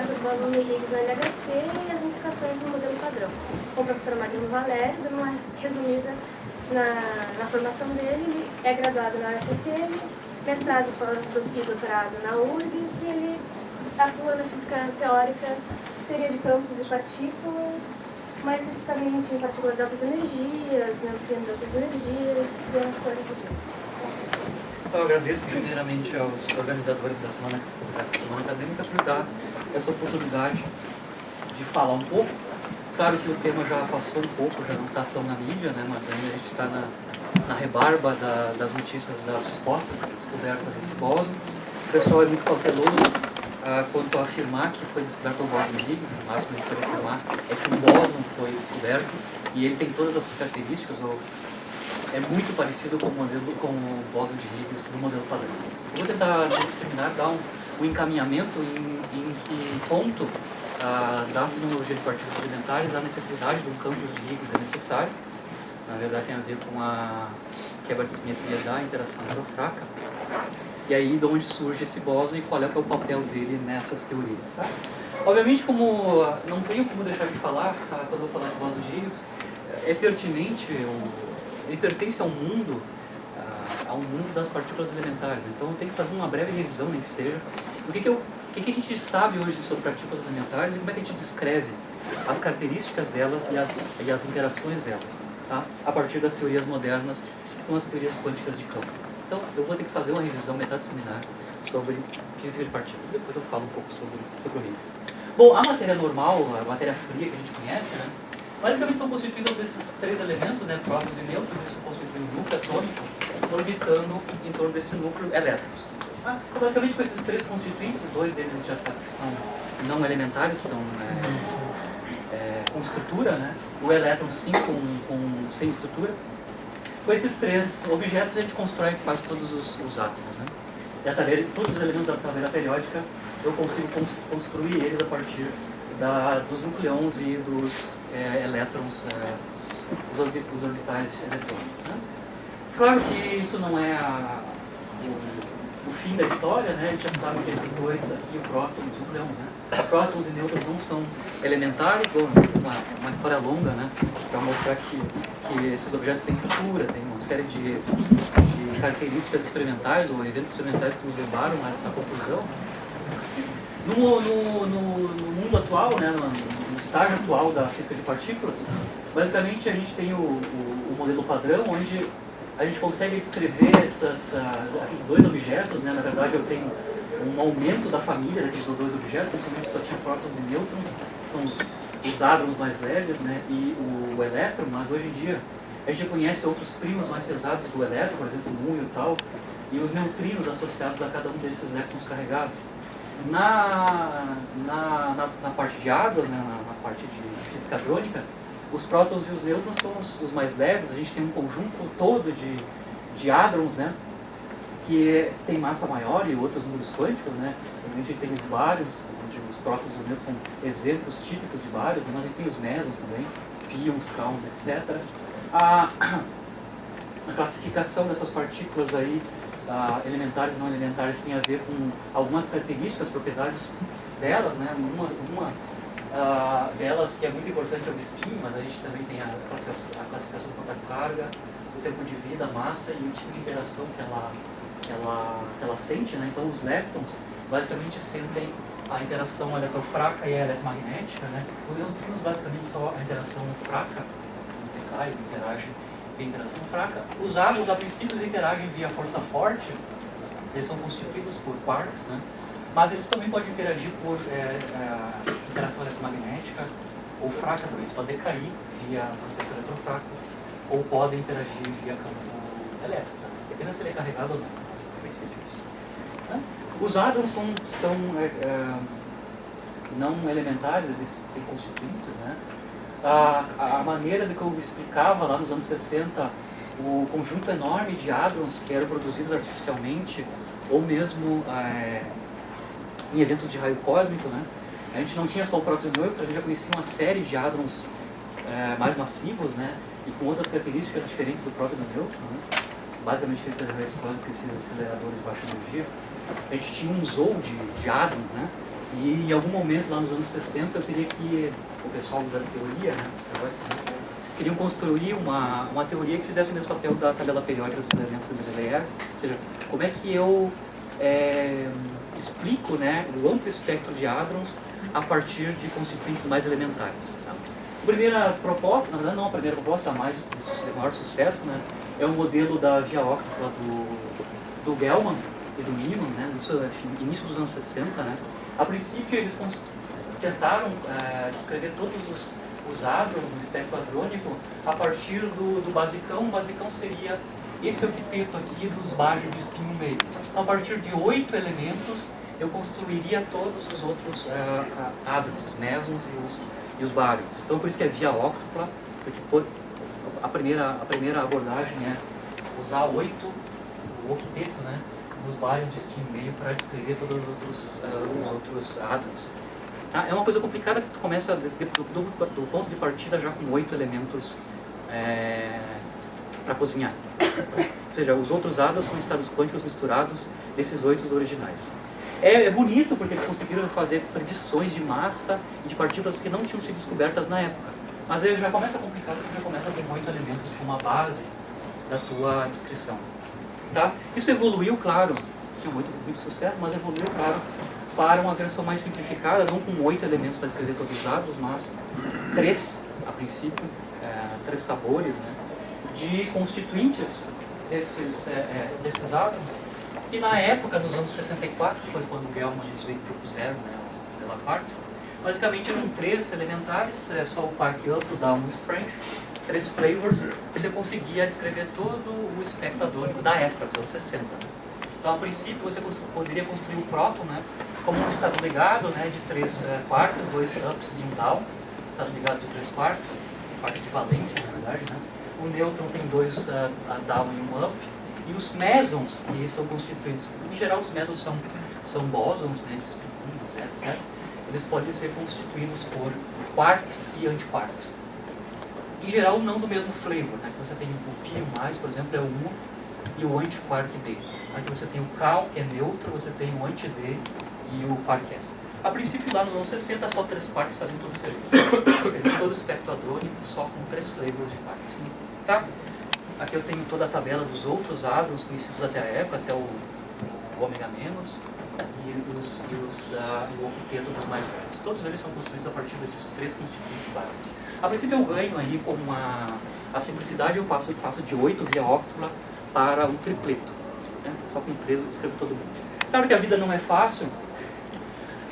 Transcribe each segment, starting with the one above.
descoberta do bóson de Higgs na LHC e as implicações no modelo padrão. Com o professor Marino Valério, dando uma resumida na formação dele. Ele é graduado na UFSM, mestrado e doutorado na URGS, e ele atua na física teórica, teoria de campos e partículas, mais especificamente em partículas de altas energias, neutrinos de altas energias, e coisas do tipo. Eu agradeço primeiramente aos organizadores da semana acadêmica por dar essa oportunidade de falar um pouco. Claro que o tema já passou um pouco, já não está tão na mídia, né, mas ainda a gente está na rebarba das notícias da suposta descoberta desse bóson. O pessoal é muito cauteloso quanto a afirmar que foi descoberto o bóson de Higgs. O máximo que a gente pode afirmar é que um bóson foi descoberto e ele tem todas as características, é muito parecido com o bóson de Higgs no modelo padrão. Eu vou tentar, nesse seminário, dar um encaminhamento em que ponto da fenomenologia de partículas elementares a necessidade de um campo de Higgs é necessário. Na verdade, tem a ver com a quebra de simetria da interação electrofraca. E aí, de onde surge esse bóson e qual é, que é o papel dele nessas teorias. Tá? Obviamente, como não tenho como deixar de falar, quando eu vou falar de bóson de Higgs, é pertinente, ele pertence ao mundo das partículas elementares. Então, eu tenho que fazer uma breve revisão, nem que seja. O que a gente sabe hoje sobre partículas elementares e como é que a gente descreve as características delas e as interações delas, tá? A partir das teorias modernas, que são as teorias quânticas de campo. Então, eu vou ter que fazer uma revisão, metade do seminário, sobre física de partículas. Depois eu falo um pouco sobre o Higgs. Bom, a matéria normal, a matéria fria que a gente conhece, né, basicamente são constituídos desses três elementos, né, prótons e nêutrons. Isso constitui um núcleo atômico, orbitando em torno desse núcleo elétrons. Então, basicamente, com esses três constituintes, dois deles a gente já sabe que são não elementares, são com estrutura, né? O elétron sim sem estrutura. Com esses três objetos a gente constrói quase todos os átomos, né? E todos os elementos da tabela periódica eu consigo construir eles a partir dos nucleons e dos elétrons, os orbitais eletrônicos, né? Claro que isso não é o fim da história, né? A gente já sabe que esses dois aqui, o próton e os nucleons, né? Prótons e nêutrons não são elementares. Bom, uma história longa, né? Para mostrar que esses objetos têm estrutura, tem uma série de características experimentais ou eventos experimentais que nos levaram a essa conclusão. No mundo atual, né? No estágio atual da física de partículas, basicamente a gente tem o modelo padrão, onde a gente consegue descrever aqueles dois objetos, né? Na verdade, eu tenho um aumento da família daqueles dois objetos. Inicialmente só tinha prótons e nêutrons, que são os hadrons mais leves, né? E o elétron, mas hoje em dia a gente conhece outros primos mais pesados do elétron, por exemplo, o muon e o tal, e os neutrinos associados a cada um desses elétrons carregados. Na parte de hadrons, né? Na parte de física hadrônica, os prótons e os nêutrons são os mais leves. A gente tem um conjunto todo de hadrons, né, que tem massa maior e outros números quânticos, né. A gente tem os bárions, onde os prótons e os nêutrons são exemplos típicos de bários, mas a gente tem os mesons também, pions, kaons, etc. A classificação dessas partículas aí, elementares e não elementares, tem a ver com algumas características, propriedades delas, né. Uma delas que é muito importante é o spin, mas a gente também tem a classificação quanto à carga, o tempo de vida, a massa e o tipo de interação que ela sente, né? Então os leptons basicamente sentem a interação eletrofraca e a eletromagnética, né? Os neutrinos basicamente só a interação fraca, interagem via interação fraca. Os átomos a princípio interagem via força forte, eles são constituídos por quarks, né? Mas eles também podem interagir por interação eletromagnética ou fraca, por isso podem decair via processo eletrofraco, ou podem interagir via campo elétrico, dependendo se ele é carregado ou não. Também sei disso. Né? Os hadrons são não elementares, eles têm constituintes, né? A maneira de que eu explicava lá nos anos 60, o conjunto enorme de hadrons que eram produzidos artificialmente, ou mesmo em eventos de raio cósmico, né? A gente não tinha só o próton e o nêutron, a gente já conhecia uma série de hadrons mais massivos, né? E com outras características diferentes do próton e do nêutron, né? Basicamente feitas de raios cósmicos e aceleradores de baixa energia. A gente tinha um zoo de hadrons, né? E em algum momento, lá nos anos 60, eu teria que, o pessoal da teoria, né, queriam construir uma teoria que fizesse o mesmo papel da tabela periódica dos elementos do Mendeleev, ou seja, como é que eu explico, né, o amplo espectro de hadrons a partir de constituintes mais elementares. Tá? A primeira proposta, na verdade não a primeira proposta, a de maior sucesso, né, é o modelo da via óptica do Gell-Mann e do Niemann, né, isso é início dos anos 60. Né. A princípio eles tentaram descrever todos os hadrons no espectro hadrônico a partir do basicão. O basicão seria esse octeto aqui dos bares de spin no meio. Então, a partir de 8 elementos, eu construiria todos os outros hadrons, os mesons e os bárions. Então, por isso que é via óctupla, porque a primeira abordagem é usar o octeto, né, dos bares de spin no meio para descrever todos os outros hadrons. É uma coisa complicada que tu começa do ponto de partida já com 8 elementos para cozinhar. Ou seja, os outros hadrons são estados quânticos misturados desses 8 originais. É bonito porque eles conseguiram fazer predições de massa e de partículas que não tinham sido descobertas na época. Mas aí já começa complicado porque já começa a ter 8 elementos como a base da tua descrição. Tá? Isso evoluiu, claro, tinha muito sucesso, mas evoluiu, claro, para uma versão mais simplificada, não com 8 elementos para escrever todos os hadrons, mas 3, a princípio, 3 sabores, né, de constituintes desses hadrons, que na época, nos anos 64, foi quando o Gell-Mann e o Zweig propuseram, né, o Della Parks, basicamente eram 3 elementares, só o Quark Up, o Down e o Strange, 3 flavors, você conseguia descrever todo o espectro hadrônico da época, dos anos 60. Né. Então, a princípio, você poderia construir o próton, né, como um estado ligado, né, de 3 quarks, 2 ups e um down, estado ligado de 3 quarks, quark de valência, na verdade, né. O nêutron tem 2 down e um up, e os mesons, que são constituídos, em geral os mesons são bósons, né, de spin 1, etc. Eles podem ser constituídos por quarks e antiquarks. Em geral, não do mesmo flavor, né, que você tem o π mais, por exemplo, é o 1 e o antiquark D. Aqui você tem o Cal, que é neutro, você tem o anti-D e o quark S. A princípio, lá nos anos 60, só 3 quarks faziam todo o serviço. Todo o espectro hadrônico só com 3 flavors de quarks. Tá? Aqui eu tenho toda a tabela dos outros hadrons conhecidos até a época, até o ômega menos e o octeto dos mais velhos. Todos eles são construídos a partir desses 3 constituintes básicos. A princípio eu ganho aí com a simplicidade, eu passo de 8 via óctula para um tripleto. Né? Só com 3 eu descrevo todo mundo. Claro que a vida não é fácil.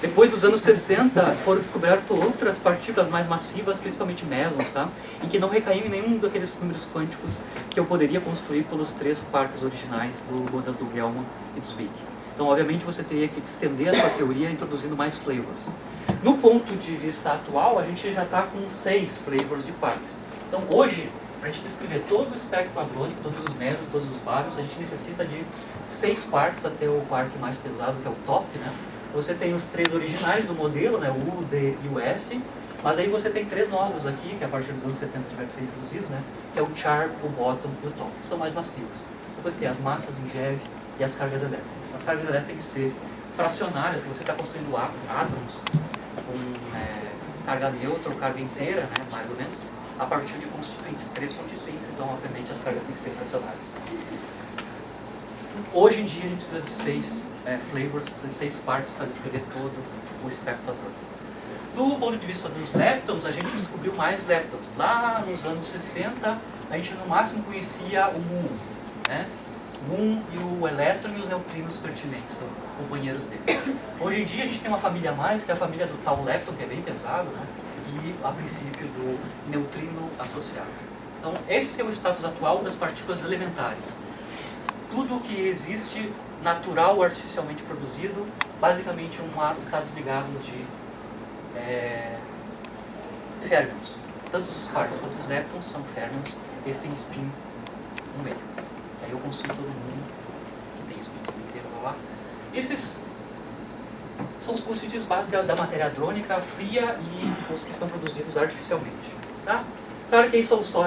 Depois dos anos 60, foram descobertas outras partículas mais massivas, principalmente mesons, tá? Em que não recaíam em nenhum daqueles números quânticos que eu poderia construir pelos 3 quarks originais do modelo do Gell-Mann e do Zweig. Então, obviamente, você teria que estender a sua teoria introduzindo mais flavors. No ponto de vista atual, a gente já está com 6 flavors de quarks. Então, hoje, para a gente descrever todo o espectro hadrônico, todos os mesons, todos os baros, a gente necessita de 6 quarks até o quark mais pesado, que é o top, né? Você tem os 3 originais do modelo, né, o U, o D e o S, mas aí você tem 3 novos aqui, que a partir dos anos 70 tiveram que ser introduzidos, né, que é o char, o bottom e o top, que são mais massivos. Depois tem as massas em GeV e as cargas elétricas. As cargas elétricas têm que ser fracionárias, porque você está construindo átomos com carga neutra ou carga inteira, né, mais ou menos, a partir de constituintes, 3 constituintes, então obviamente as cargas têm que ser fracionárias. Hoje em dia a gente precisa de 6 flavors, 6 partes para descrever todo o espectro hadrônico. Do ponto de vista dos leptons, a gente descobriu mais leptons. Lá nos anos 60, a gente no máximo conhecia o muon, né? O muon e o elétron e os neutrinos pertinentes, são companheiros dele. Hoje em dia a gente tem uma família a mais, que é a família do tau lepton, que é bem pesado, né? E a princípio do neutrino associado. Então esse é o status atual das partículas elementares. Tudo o que existe natural ou artificialmente produzido, basicamente estados ligados de férmions. Tanto os quarks quanto os leptons são férmions, eles têm spin no meio. Aí eu construo todo mundo que tem spin inteiro, blá blá. Esses são os constituintes básicos da matéria hadrônica fria e os que são produzidos artificialmente. Tá? Claro que aí são só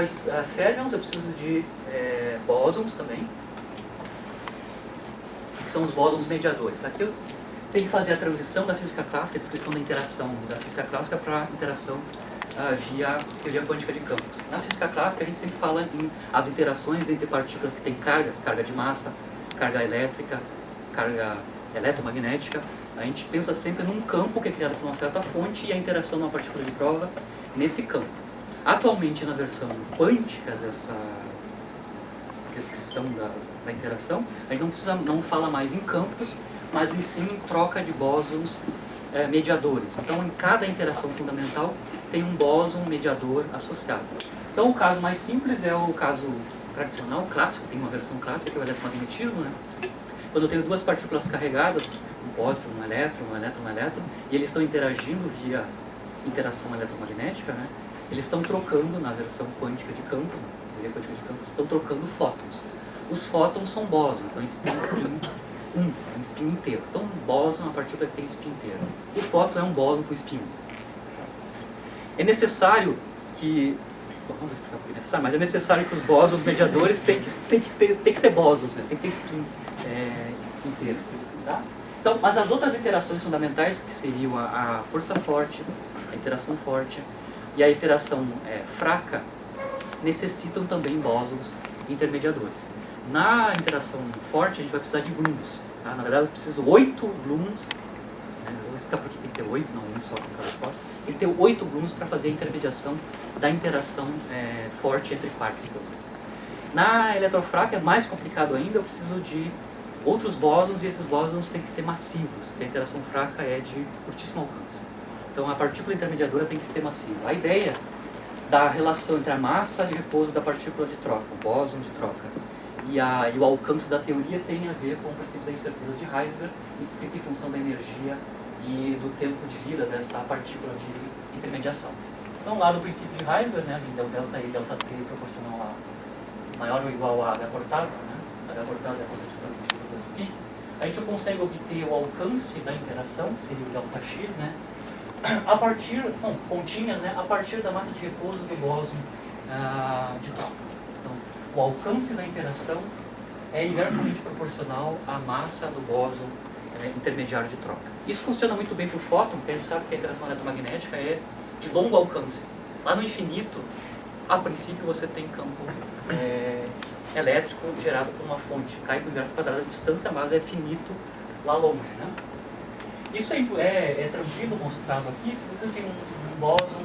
férmions, eu preciso de bósons também, que são os bósons mediadores. Aqui tem que fazer a transição da física clássica, a descrição da interação da física clássica para a interação via teoria quântica de campos. Na física clássica a gente sempre fala em as interações entre partículas que têm cargas, carga de massa, carga elétrica, carga eletromagnética. A gente pensa sempre num campo que é criado por uma certa fonte e a interação de uma partícula de prova nesse campo. Atualmente, na versão quântica dessa descrição da interação, a gente não fala mais em campos, mas em sim em troca de bósons mediadores. Então, em cada interação fundamental tem um bóson mediador associado. Então, o caso mais simples é o caso tradicional, clássico, tem uma versão clássica que é o eletromagnetismo, né? Quando eu tenho duas partículas carregadas, um pósitron, um elétron, e eles estão interagindo via interação eletromagnética, né? Eles estão trocando, na versão quântica de campos, teoria quântica de campos, estão trocando fótons. Os fótons são bósons, então eles têm spin 1, é um spin inteiro. Então, um bóson é uma partícula que tem spin inteiro. O fóton é um bóson com spin 1. É necessário que... Bom, não vou explicar porque é necessário, mas é necessário que os bósons mediadores tem que ser bósons, né? Tem que ter spin inteiro. Tá? Então, mas as outras interações fundamentais, que seriam a força forte, a interação forte e a interação fraca, necessitam também bósons intermediadores. Na interação forte, a gente vai precisar de gluons. Tá? Na verdade, eu preciso 8 gluons. Né? Eu vou explicar por que tem que ter 8, não um só com cada forte. Tem que ter 8 gluons para fazer a intermediação da interação forte entre quarks, por exemplo. Na eletrofraca é mais complicado ainda, eu preciso de outros bósons, e esses bósons têm que ser massivos, porque a interação fraca é de curtíssimo alcance. Então a partícula intermediadora tem que ser massiva. A ideia da relação entre a massa de repouso da partícula de troca, o bóson de troca, e o alcance da teoria tem a ver com o princípio da incerteza de Heisenberg, escrito em função da energia e do tempo de vida dessa partícula de intermediação. Então lá do princípio de Heisenberg, né, del delta E, delta T proporcional a maior ou igual a H cortado, né, H cortado é a constante de π, a gente consegue obter o alcance da interação, que seria o delta X, né, a partir, continhas, né, a partir da massa de repouso do bóson de troca. Então, o alcance da interação é inversamente proporcional à massa do bóson intermediário de troca. Isso funciona muito bem para o fóton, porque a gente sabe que a interação eletromagnética é de longo alcance. Lá no infinito, a princípio você tem campo elétrico gerado por uma fonte, cai para o inverso quadrado da distância, mas é finito lá longe, né? Isso é tranquilo mostrado aqui. Se você tem um bóson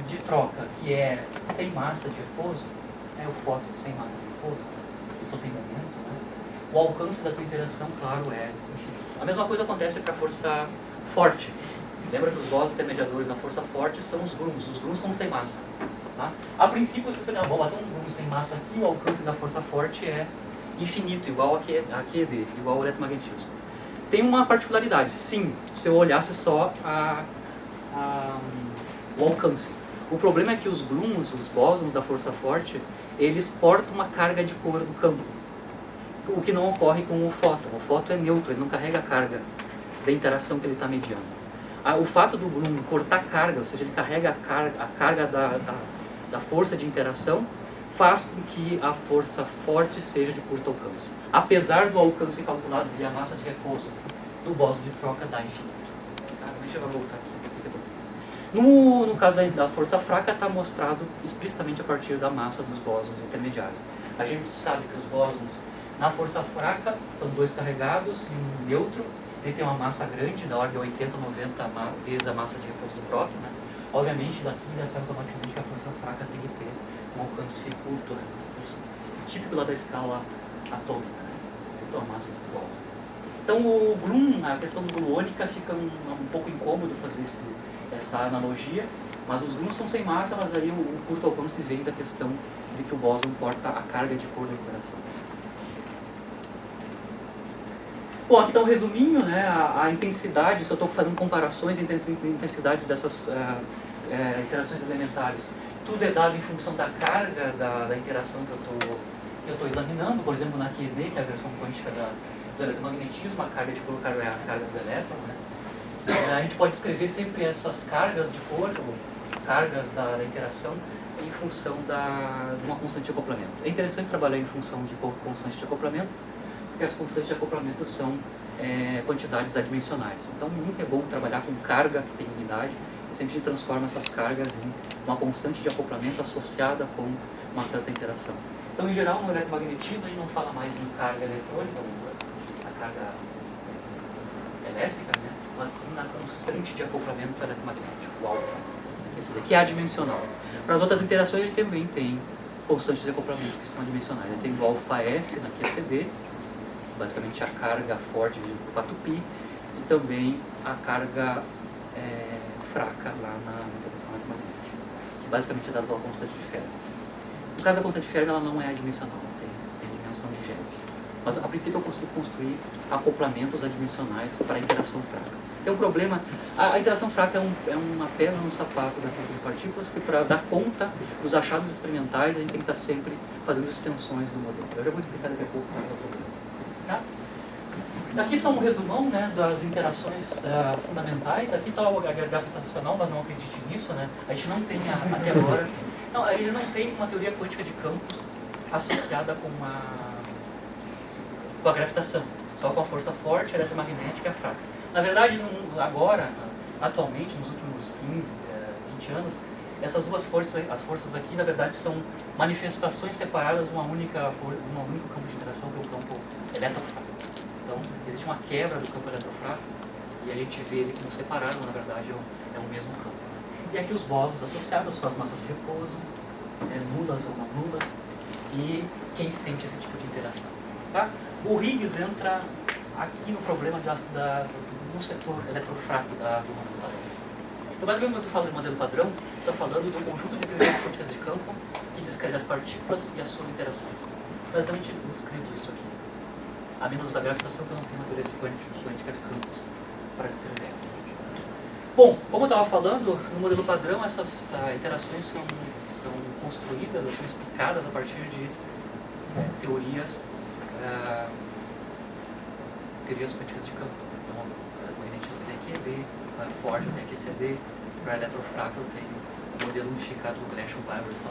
de troca que é sem massa de repouso, o fóton sem massa de repouso, ele só tem momento, né? O alcance da tua interação, claro, é infinito. A mesma coisa acontece para a força forte. Lembra que os bósons intermediadores na força forte são os grãos são sem massa. Tá? A princípio vocês pensam, bom, tem um grão sem massa aqui, o alcance da força forte é infinito, igual a QED, igual ao eletromagnetismo. Tem uma particularidade, sim, se eu olhasse só o alcance. O problema é que os gluons, os bósons da força forte, eles portam uma carga de cor do campo, o que não ocorre com o fóton. O fóton é neutro, ele não carrega a carga da interação que ele está mediando. O fato do gluon cortar carga, ou seja, ele carrega a carga da força de interação, faz com que a força forte seja de curto alcance. Apesar do alcance calculado via massa de repouso do bóson de troca dar infinito. Deixa eu voltar aqui. No caso da força fraca, está mostrado explicitamente a partir da massa dos bósons intermediários. A gente sabe que os bósons na força fraca são dois carregados e um neutro. Eles têm uma massa grande, da ordem de 80, 90 vezes a massa de repouso do próton, né? Obviamente, daqui já sabe automaticamente que a força fraca tem que ter um alcance curto, né? Típico lá da escala atômica, né? Então, a massa muito alta. Então, o gluon, a questão gluônica fica um pouco incômodo fazer essa analogia, mas os gluons são sem massa, mas aí o curto alcance vem da questão de que o bóson porta a carga de cor da interação. Bom, aqui está um resuminho, né, a intensidade, se eu estou fazendo comparações entre a intensidade dessas interações elementares. Tudo é dado em função da carga da interação que eu estou examinando. Por exemplo, na QED, que é a versão quântica do eletromagnetismo, a carga de cor é a carga do elétron, né? A gente pode escrever sempre essas cargas de cor, ou cargas da interação, em função de uma constante de acoplamento. É interessante trabalhar em função de constante de acoplamento, porque as constantes de acoplamento são quantidades adimensionais. Então nunca é bom trabalhar com carga que tem unidade, sempre a gente transforma essas cargas em uma constante de acoplamento associada com uma certa interação. Então, em geral, no eletromagnetismo, a gente não fala mais em carga eletrônica, a carga elétrica, né? Mas sim na constante de acoplamento eletromagnético, o alfa, esse daqui é adimensional. Para as outras interações, ele também tem constantes de acoplamento que são adimensionais. Ele tem o alfa S na QCD, basicamente a carga forte de 4π, e também a carga fraca lá na interação eletromagnética, que basicamente é dada pela constante de Fermi. No caso da constante de Fermi, ela não é adimensional, tem dimensão de gênero. Mas a princípio eu consigo construir acoplamentos adimensionais para a interação fraca. Tem um problema, a interação fraca é uma pedra no sapato da física de partículas, que para dar conta dos achados experimentais a gente tem que estar sempre fazendo extensões do modelo. Eu já vou explicar daqui a pouco qual é o problema. Tá? Aqui só um resumão, né, das interações fundamentais. Aqui está o gravitacional, mas não acredite nisso, né? A gente não tem até agora. Não, a gente não tem uma teoria quântica de campos associada com a gravitação, só com a força forte, a eletromagnética e a fraca. Na verdade, agora, atualmente, nos últimos 15, 20 anos, essas duas forças, as forças aqui, na verdade, são manifestações separadas de um único campo de interação, que é o campo eletrofraco. Então, existe uma quebra do campo eletrofraco e a gente vê ele como separado, mas na verdade é o mesmo campo. E aqui os bósons associados com as massas de repouso, nulas ou não nulas, e quem sente esse tipo de interação. Tá? O Higgs entra aqui no problema no setor eletrofraco do modelo padrão. Então, basicamente, quando eu falo de modelo padrão, estou falando do conjunto de teorias quânticas de campo que descreve as partículas e as suas interações. Basicamente, eu escrevo isso aqui. A menos da gravitação, que eu não tenho uma teoria quântica de campos para descrever. Bom, como eu estava falando, no modelo padrão, essas interações são construídas, são explicadas a partir de teorias quânticas de campo. Então, o magnetismo tem QED, para Ford eu tenho QCD, para eletrofraco eu tenho o modelo unificado do Gresham-Iverson.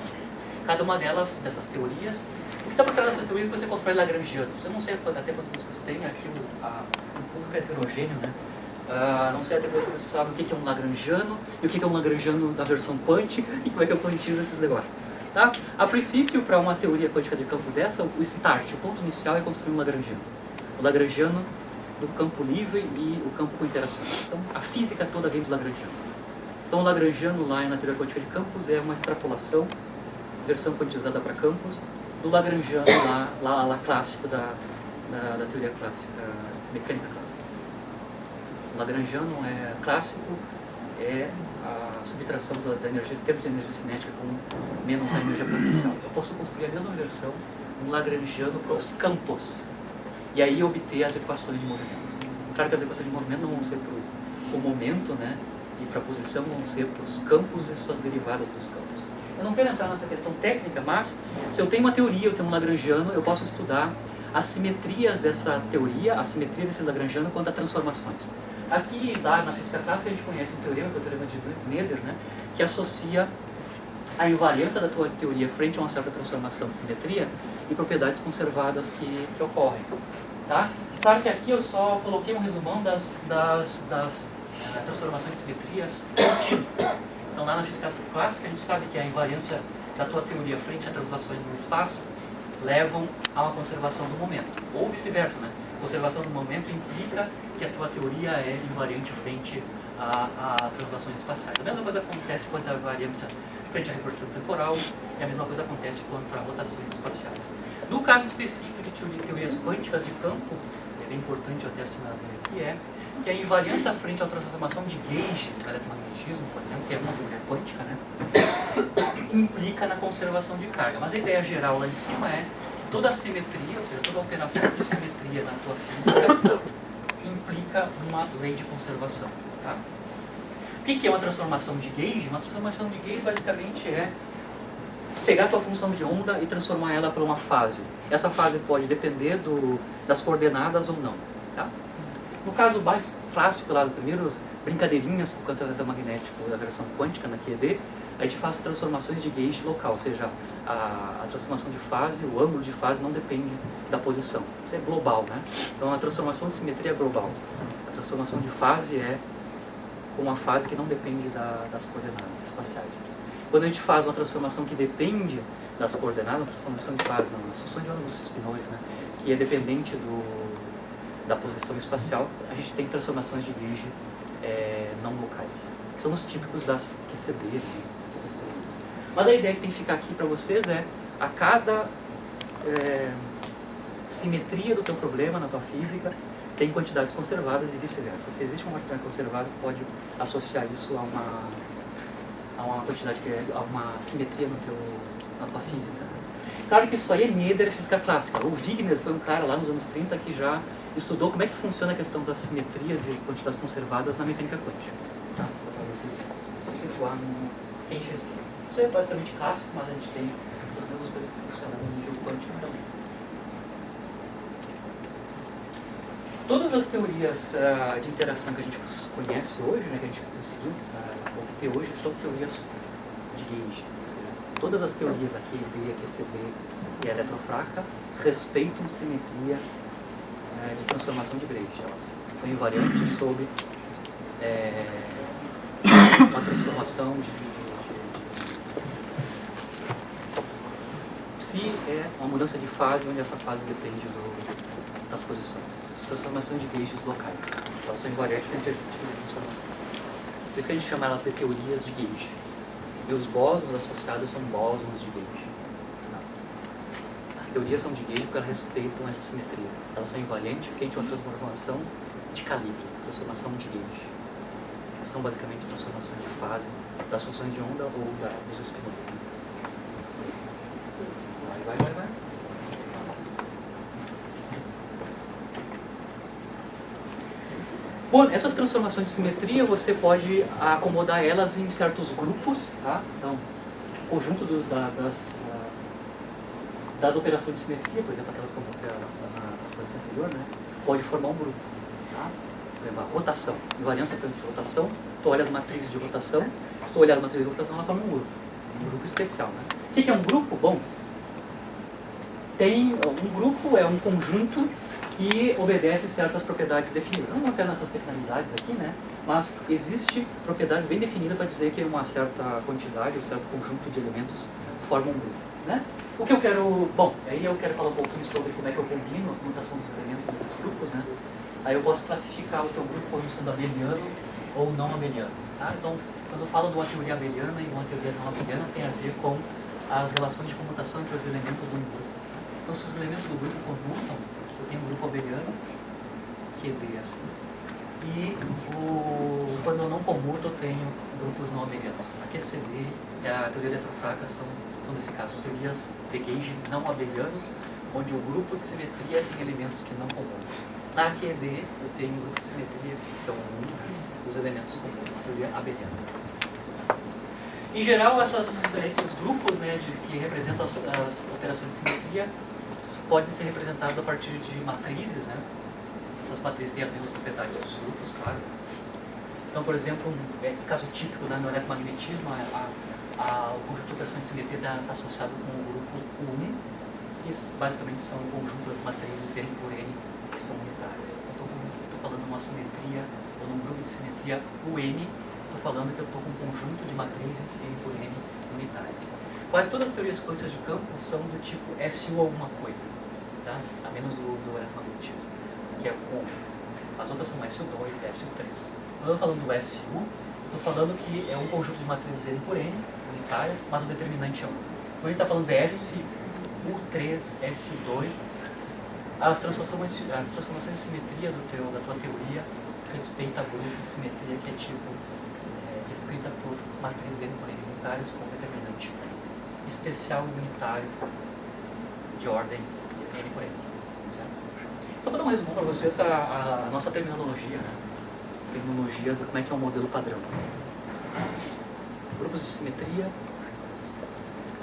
Cada uma dessas teorias, o que está por trás dessas teorias é que você constrói lagrangianos. Eu não sei até quanto vocês têm aqui um público heterogêneo, né? Não sei até vocês sabem o que é um lagrangiano e o que é um lagrangiano da versão quântica e como é que eu quantizo esses negócios. Tá? A princípio, para uma teoria quântica de campo dessa, o start, o ponto inicial é construir um lagrangiano. O lagrangiano do campo livre e o campo com interação. Então, a física toda vem do lagrangiano. Então, o lagrangiano lá na teoria quântica de campos é uma extrapolação, versão quantizada para campos, do lagrangiano lá clássico da teoria clássica, mecânica clássica. O lagrangiano clássico é a subtração da energia, em termos de energia cinética, com menos a energia potencial. Eu posso construir a mesma versão, um lagrangiano para os campos, e aí obter as equações de movimento. Claro que as equações de movimento não vão ser para o momento, né, e para a posição, vão ser para os campos e suas derivadas dos campos. Eu não quero entrar nessa questão técnica, mas se eu tenho uma teoria, eu tenho um lagrangiano, eu posso estudar as simetrias dessa teoria, a simetria desse lagrangiano quanto a transformações. Aqui, na física clássica, a gente conhece um teorema, que é o teorema de Noether, né, que associa a invariância da tua teoria frente a uma certa transformação de simetria e propriedades conservadas que ocorrem. Tá? Claro que aqui eu só coloquei um resumão das transformações de simetrias contínuas. Então, lá na física clássica, a gente sabe que a invariância da tua teoria frente a translações no espaço levam a uma conservação do momento. Ou vice-versa, né? Conservação do momento implica que a tua teoria é invariante frente a translações espaciais. A mesma coisa acontece quanto à variância frente à reversão temporal, e a mesma coisa acontece quanto a rotações espaciais. No caso específico de teorias quânticas de campo, é bem importante eu ter assinado aqui, que a invariância frente à transformação de gauge no eletromagnetismo, por exemplo, que é uma teoria quântica, né, implica na conservação de carga. Mas a ideia geral lá em cima é que toda a simetria, ou seja, toda a operação de simetria na tua física implica uma lei de conservação. Tá? O que é uma transformação de gauge? Uma transformação de gauge basicamente é pegar a tua função de onda e transformar ela para uma fase. Essa fase pode depender das coordenadas ou não. Tá? No caso mais clássico lá do primeiro, brincadeirinhas com o campo eletromagnético da versão quântica na QED, a gente faz transformações de gauge local, ou seja, a transformação de fase, o ângulo de fase não depende da posição. Isso é global, né? Então a transformação de simetria é global. A transformação de fase é com uma fase que não depende das coordenadas espaciais. Quando a gente faz uma transformação que depende das coordenadas, uma transformação de fase, não, as funções de onda dos spinores, né? Que é dependente da posição espacial, a gente tem transformações de gauge não locais, que são os típicos das QCD, né? Mas a ideia que tem que ficar aqui para vocês é, a cada simetria do teu problema na tua física, tem quantidades conservadas e vice-versa. Se existe uma quantidade conservada, pode associar isso a uma quantidade a uma simetria na tua física. Claro que isso aí é Nieder física clássica. O Wigner foi um cara lá nos anos 30 que já estudou como é que funciona a questão das simetrias e quantidades conservadas na mecânica quântica. Tá? Só para vocês se situar no quem fez tempo. Isso é basicamente clássico, mas a gente tem essas mesmas coisas que funcionam no nível quântico também. Todas as teorias de interação que a gente conhece hoje, né, que a gente conseguiu obter hoje, são teorias de gauge. Ou seja, todas as teorias aqui, AQB, AQCD e a eletrofraca, respeitam simetria de transformação de gauge. Elas são invariantes sob uma transformação de psi é uma mudança de fase, onde essa fase depende das posições. Transformação de gauges locais. Elas são invariantes entre esse tipo de transformação. Por isso que a gente chama elas de teorias de gauge. E os bósons associados são bósons de gauge. As teorias são de gauge porque elas respeitam essa simetria. Elas são invariantes frente a uma transformação de calibre, transformação de gauge. São basicamente transformação de fase das funções de onda ou dos spinores. Né? Vai. Bom, essas transformações de simetria você pode acomodar elas em certos grupos, tá? Então, o conjunto das operações de simetria, por exemplo, aquelas que eu mostrei nas coisas anteriores, né? Pode formar um grupo, tá? Por exemplo, a rotação, invariância frente de rotação, tu olha as matrizes de rotação, se tu olhar as matrizes de rotação, ela forma um grupo especial, né? O que é um grupo? Bom, um grupo é um conjunto que obedece certas propriedades definidas. Não vou entrar nessas technicalidades aqui, né? Mas existe propriedades bem definidas para dizer que uma certa quantidade, um certo conjunto de elementos formam um grupo, né? O que eu quero... Bom, aí eu quero falar um pouquinho sobre como é que eu combino a comutação dos elementos desses grupos, né? Aí eu posso classificar o teu grupo como sendo abeliano ou não abeliano, tá? Então, quando eu falo de uma teoria abeliana e uma teoria não abeliana, tem a ver com as relações de comutação entre os elementos do grupo. Então, se os elementos do grupo comutam, eu tenho um grupo abeliano, QB assim, e quando eu não comuto, eu tenho grupos não abelianos. A QCD e a teoria eletrofraca são desse caso, são teorias de gauge não abelianos, onde o grupo de simetria tem elementos que não comutam. Na QED, eu tenho um grupo de simetria, então os elementos comutam, a teoria abeliana. Em geral, esses grupos, né, que representam as operações de simetria podem ser representados a partir de matrizes, né? Essas matrizes têm as mesmas propriedades dos grupos, claro. Então, por exemplo, caso típico, né, no eletromagnetismo, o conjunto de operações de simetria está associado com o grupo U1, que basicamente são o conjunto das matrizes N por N, que são unitárias. Então, estou falando de uma simetria, ou num grupo de simetria UN, estou falando que eu estou com um conjunto de matrizes N por N unitárias. Quase todas as teorias quânticas de campo são do tipo SU alguma coisa, tá? A menos do eletromagnetismo, que é o U. As outras são SU2 e SU3. Quando eu estou falando do SU, estou falando que é um conjunto de matrizes N por N unitárias, mas o determinante é 1. Quando a gente está falando de SU3, SU2, as transformações de simetria da tua teoria respeita a grupo de simetria que é tipo escrita por matrizes N por N unitárias com determinante especial unitário de ordem N por N. Certo? Só para dar um resumo para vocês a nossa terminologia, né? Terminologia do como é que é um modelo padrão. Grupos de simetria,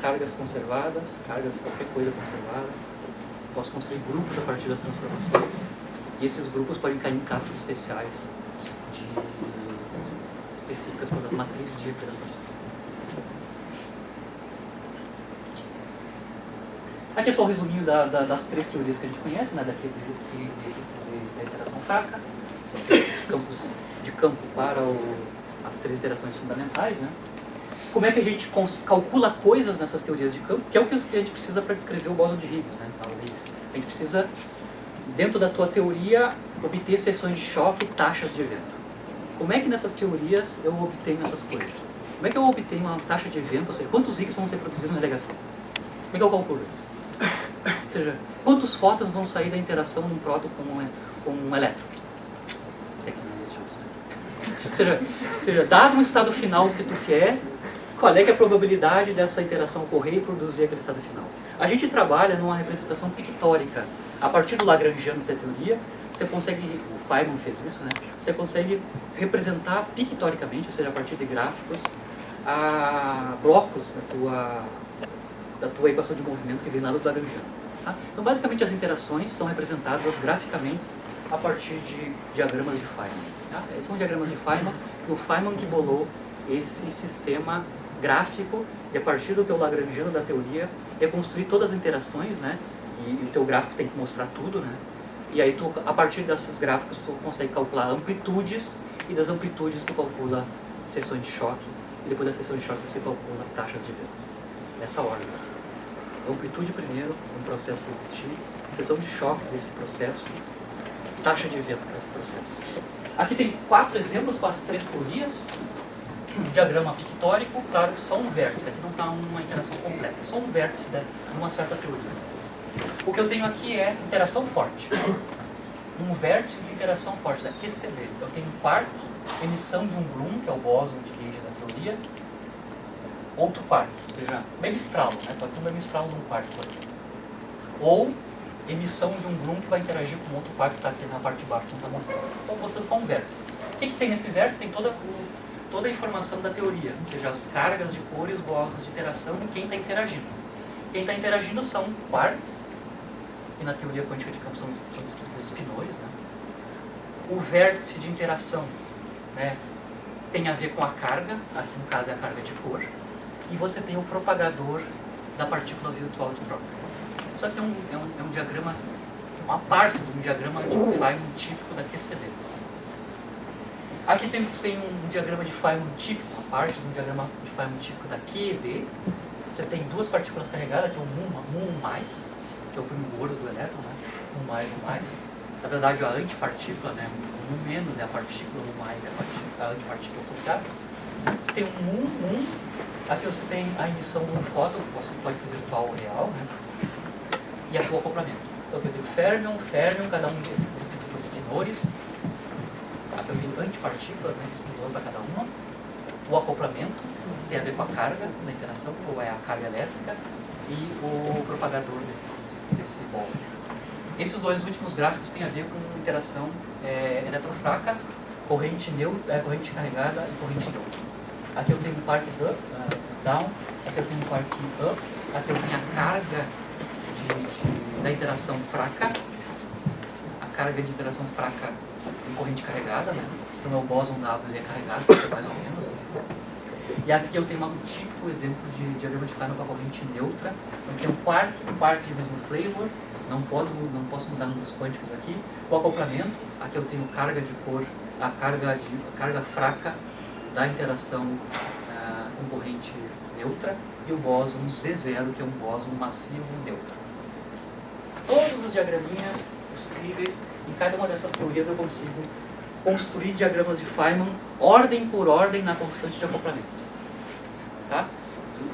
cargas conservadas, cargas de qualquer coisa conservada. Posso construir grupos a partir das transformações. E esses grupos podem cair em classes especiais específicas das matrizes de representação. Aqui é só um resuminho das 3 teorias que a gente conhece, né? Da interação fraca, são os de campo para as 3 interações fundamentais, né? Como é que a gente calcula coisas nessas teorias de campo, que é o que a gente precisa para descrever o bóson de Higgs, né? A gente precisa, dentro da tua teoria, obter seções de choque e taxas de evento. Como é que nessas teorias eu obtenho essas coisas? Como é que eu obtenho uma taxa de evento, ou seja, quantos Higgs vão ser produzidos na delegação? Como é que eu calculo isso? Ou seja, quantos fótons vão sair da interação de um próton com um elétron? Sei que não existe isso, né? Ou seja, dado um estado final que tu quer, qual é que é a probabilidade dessa interação ocorrer e produzir aquele estado final? A gente trabalha numa representação pictórica. A partir do lagrangiano da teoria, você consegue, o Feynman fez isso, né? Você consegue representar pictoricamente, ou seja, a partir de gráficos, blocos da tua equação de movimento que vem lá do lagrangiano. Tá? Então, basicamente, as interações são representadas graficamente a partir de diagramas de Feynman. Tá? São diagramas de Feynman, e o Feynman que bolou esse sistema gráfico, e a partir do teu lagrangiano da teoria, reconstruir todas as interações, né? E o teu gráfico tem que mostrar tudo, né? E aí, a partir desses gráficos, tu consegue calcular amplitudes, e das amplitudes tu calcula seções de choque, e depois da seção de choque você calcula taxas de vento. Nessa ordem. Amplitude primeiro, um processo existir, seção de choque desse processo, taxa de vento para esse processo. Aqui tem 4 exemplos com as 3 teorias. Diagrama pictórico, claro, só um vértice, aqui não está uma interação completa, só um vértice de uma certa teoria. O que eu tenho aqui é interação forte. Um vértice de interação forte, da QCD. Eu tenho quark, emissão de um Bloom, que é o bóson de Gauge da teoria, outro quark, ou seja, Weierstrahl, né? Pode ser um Weierstrahl de um quark, por exemplo. Ou emissão de um Bloom que vai interagir com outro quark que está aqui na parte de baixo, não está mostrando. Então, você só um vértice. O que tem nesse vértice? Tem toda a informação da teoria, ou seja, as cargas de cores, bósons de interação e quem está interagindo. Quem está interagindo são quarks, que na teoria quântica de campo são descritos os espinores, né? O vértice de interação, né, tem a ver com a carga, aqui no caso é a carga de cor, e você tem o propagador da partícula virtual de troca. Isso aqui é um diagrama, uma parte de um diagrama de Feynman típico da QCD. Aqui tem um diagrama de Feynman típico, uma parte de um diagrama de Feynman típico da QED. Você tem 2 partículas carregadas, que é um mais, que é o primo gordo do elétron, né? Um mais. Na verdade, a antipartícula, né? Um menos é a partícula, um mais é a antipartícula associada. Você tem um. Aqui você tem a emissão de um fóton, que pode ser virtual ou real, né? E aqui o acoplamento. Então eu tenho fermion, cada um descrito por espinores. Aqui eu tenho antipartículas, né? Espinor para cada uma. O acoplamento tem a ver com a carga da interação, ou é a carga elétrica, e o propagador desse bolo. Esses 2 últimos gráficos têm a ver com interação eletrofraca, corrente carregada e corrente neutra. Aqui eu tenho um quark down, aqui eu tenho um quark up, aqui eu tenho a carga da interação fraca, a carga de interação fraca em corrente carregada, né? O meu bóson W é carregado, isso é mais ou menos. E aqui eu tenho um típico exemplo de diagrama de Feynman com a corrente neutra. Eu tenho um quark de mesmo flavor, não posso mudar números quânticos aqui. O acoplamento, aqui eu tenho carga de cor, a carga fraca da interação com corrente neutra, e o bóson Z0, que é um bóson massivo neutro. Todos os diagraminhas possíveis, em cada uma dessas teorias eu consigo construir diagramas de Feynman, ordem por ordem, na constante de acoplamento. Tá?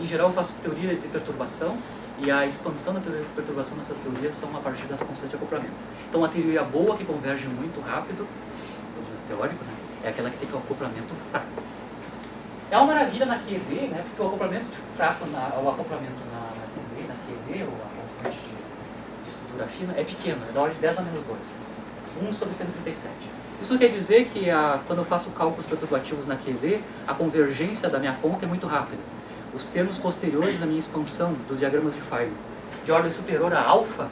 Em geral eu faço teoria de perturbação, e a expansão da teoria de perturbação nessas teorias são a partir das constantes de acoplamento. Então a teoria boa, que converge muito rápido, o teórico, né, é aquela que tem acoplamento fraco. É uma maravilha na QED, né, porque o acoplamento fraco, o acoplamento na QED, ou a constante de estrutura fina, é pequeno, é da ordem de 10 a menos 2. 1 sobre 137. Isso quer dizer que quando eu faço cálculos perturbativos na QED, a convergência da minha conta é muito rápida. Os termos posteriores da minha expansão dos diagramas de Feynman, de ordem superior a alfa,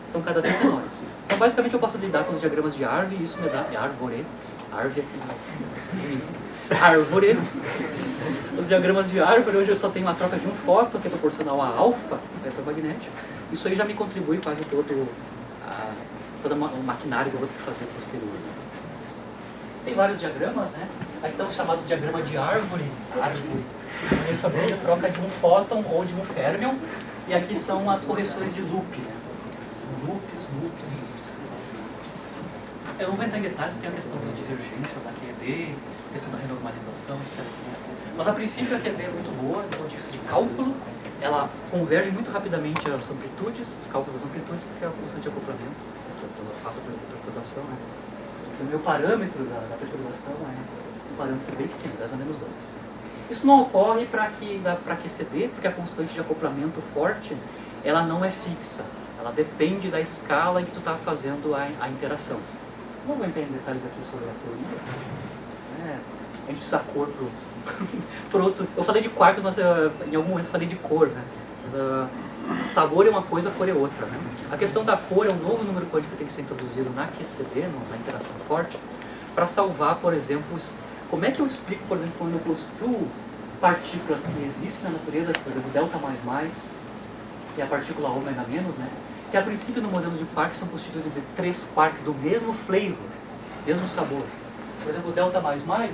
são cada vez menores. Então, basicamente, eu posso lidar com os diagramas de Arve, e isso me dá... Arvore. Os diagramas de Arvore, hoje eu só tenho uma troca de um fóton, que é proporcional a alfa, eletromagnético, Isso aí já me contribui quase todo o maquinário que eu vou ter que fazer posterior. Tem vários diagramas, né? Aqui estão os chamados diagrama de árvore. Ele só vem a troca de um fóton ou de um férmion. E aqui são as correções de loop, né? Loops. Eu não vou entrar em detalhes, tem a questão das divergências, a QED, a questão da renormalização, etc. Mas a princípio a QED é muito boa, do ponto de vista de cálculo. Ela converge muito rapidamente as amplitudes, os cálculos das amplitudes, porque é o constante de acoplamento, quando eu faço a perturbação, né? O meu parâmetro da perturbação é um parâmetro bem pequeno, 10 a menos 2. Isso não ocorre para QCD, porque a constante de acoplamento forte, ela não é fixa. Ela depende da escala em que tu está fazendo a interação. Não vou entrar em detalhes aqui sobre a teoria. A gente precisa cor por outro. Eu falei de quarto, mas em algum momento eu falei de cor, né? Mas sabor é uma coisa, cor é outra, né? A questão da cor é um novo número quântico que tem que ser introduzido na QCD, na interação forte, para salvar, por exemplo, como é que eu explico, por exemplo, quando eu construo partículas que existem na natureza, por exemplo, delta++, que é a partícula ômega menos, né? Que a princípio no modelo de quarks são constituídos de 3 quarks do mesmo flavor, mesmo sabor. Por exemplo, o delta++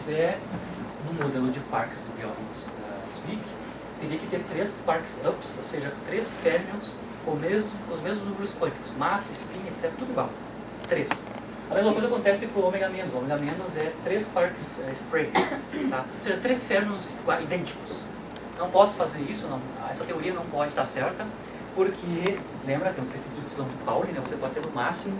é, no modelo de quarks do Bjorn-Smith, teria que ter 3 quarks ups, ou seja, 3 férmions com os mesmos números quânticos, massa, spin, etc, tudo igual. 3. A mesma coisa acontece para o ômega menos. O ômega menos é 3 quarks spray, tá? Ou seja, 3 férmions idênticos. Não posso fazer isso, essa teoria não pode estar certa, porque, lembra, tem um princípio de exclusão de Pauli, né? Você pode ter no máximo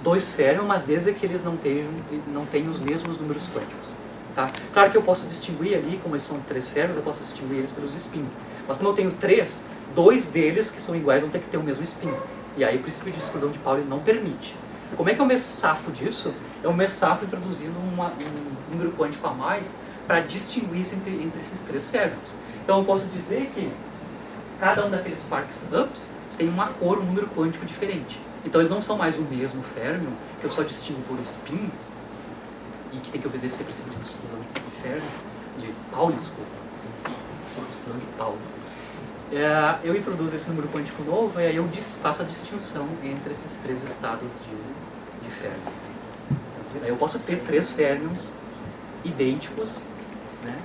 2 férmions, mas desde que eles não tenham os mesmos números quânticos. Tá? Claro que eu posso distinguir ali, como eles são 3 férmions, eu posso distinguir eles pelos spin. Mas como eu tenho 3, 2 deles que são iguais vão ter que ter o mesmo spin. E aí o princípio de exclusão de Pauli não permite. Como é que eu me safo disso? Eu me safo introduzindo um número quântico a mais para distinguir entre esses 3 férmions. Então eu posso dizer que cada um daqueles quarks ups tem uma cor, um número quântico diferente. Então eles não são mais o mesmo férmion, que eu só distingo por spin, e que tem que obedecer o princípio de exclusão de férmion, de Pauli, desculpa. Exclusão de Pauli. Eu introduzo esse número quântico novo e aí eu faço a distinção entre esses 3 estados de férmion. Aí eu posso ter 3 férmions idênticos, né?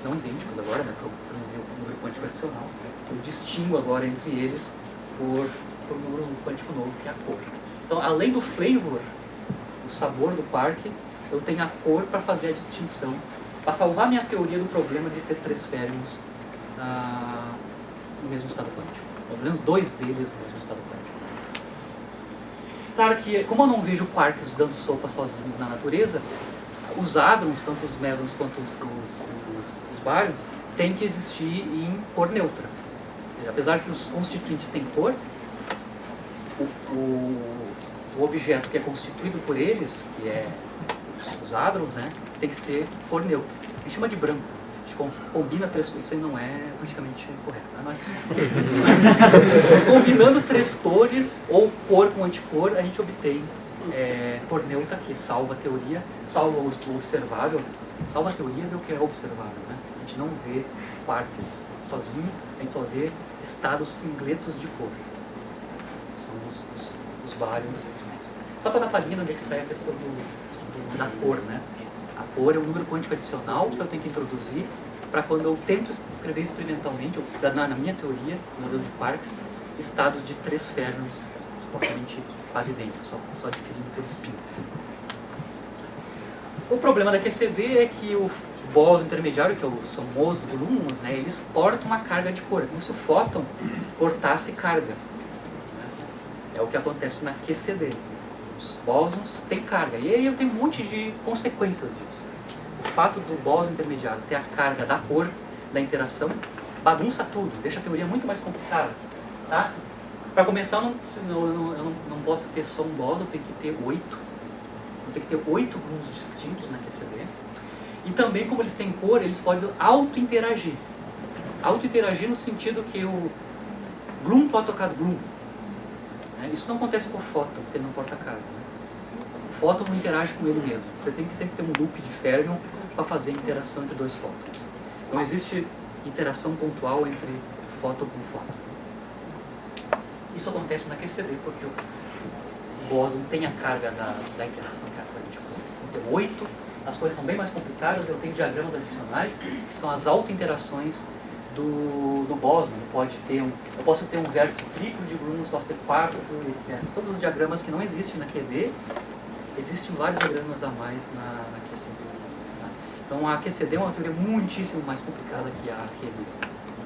Não idênticos agora, né? Porque eu introduzi o número quântico adicional. Eu distingo agora entre eles por um número quântico novo, que é a cor. Então, além do flavor, o sabor do quark, eu tenho a cor para fazer a distinção, para salvar minha teoria do problema de ter 3 férmions no mesmo estado quântico. Pelo menos 2 deles no mesmo estado quântico. Claro que, como eu não vejo quarks dando sopa sozinhos na natureza, os hadrons, tanto os mesons quanto os baryons, têm que existir em cor neutra. Apesar que os constituintes têm cor, o objeto que é constituído por eles, que é os hadrons, né, tem que ser cor neutra. A gente chama de branco. A gente combina 3 cores, isso aí não é praticamente correto, né? Mas combinando 3 cores, ou cor com anticor, a gente obtém cor neutra, que salva a teoria, salva o observável, salva a teoria do que é observável, né? A gente não vê quarks sozinho, a gente só vê estados singletos de cor. São os baryons. Só para dar palhinha onde é que sai a questão da cor, né? A cor é um número quântico adicional que eu tenho que introduzir para quando eu tento descrever experimentalmente, na minha teoria, no modelo de quarks, estados de 3 férmions supostamente quase idênticos, só diferindo por spin. O problema da QCD é que o Bose intermediário, que são os gluons, né, eles portam uma carga de cor, como se o fóton portasse carga. Né? É o que acontece na QCD. Os bósons têm carga, e aí eu tenho um monte de consequências disso. O fato do bóson intermediário ter a carga da cor, da interação, bagunça tudo, deixa a teoria muito mais complicada. Tá? Para começar, eu não posso ter só um bóson, eu tenho que ter 8. Eu tenho que ter 8 gluons distintos na QCD. E também, como eles têm cor, eles podem auto-interagir. Auto-interagir no sentido que o gluon pode tocar gluon. Isso não acontece com o fóton, porque ele não porta carga. Né? O fóton não interage com ele mesmo. Você tem que sempre ter um loop de férmion para fazer a interação entre 2 fótons. Não existe interação pontual entre fóton com fóton. Isso acontece na QCD, porque o bóson tem a carga da interação que é a 8, as coisas são bem mais complicadas, eu tenho diagramas adicionais, que são as auto-interações do bóson. Eu posso ter um vértice triplo de grumos, posso ter 4, etc. Todos os diagramas que não existem na QED, existem vários diagramas a mais na QCD. Tá? Então a QCD é uma teoria muitíssimo mais complicada que a QED,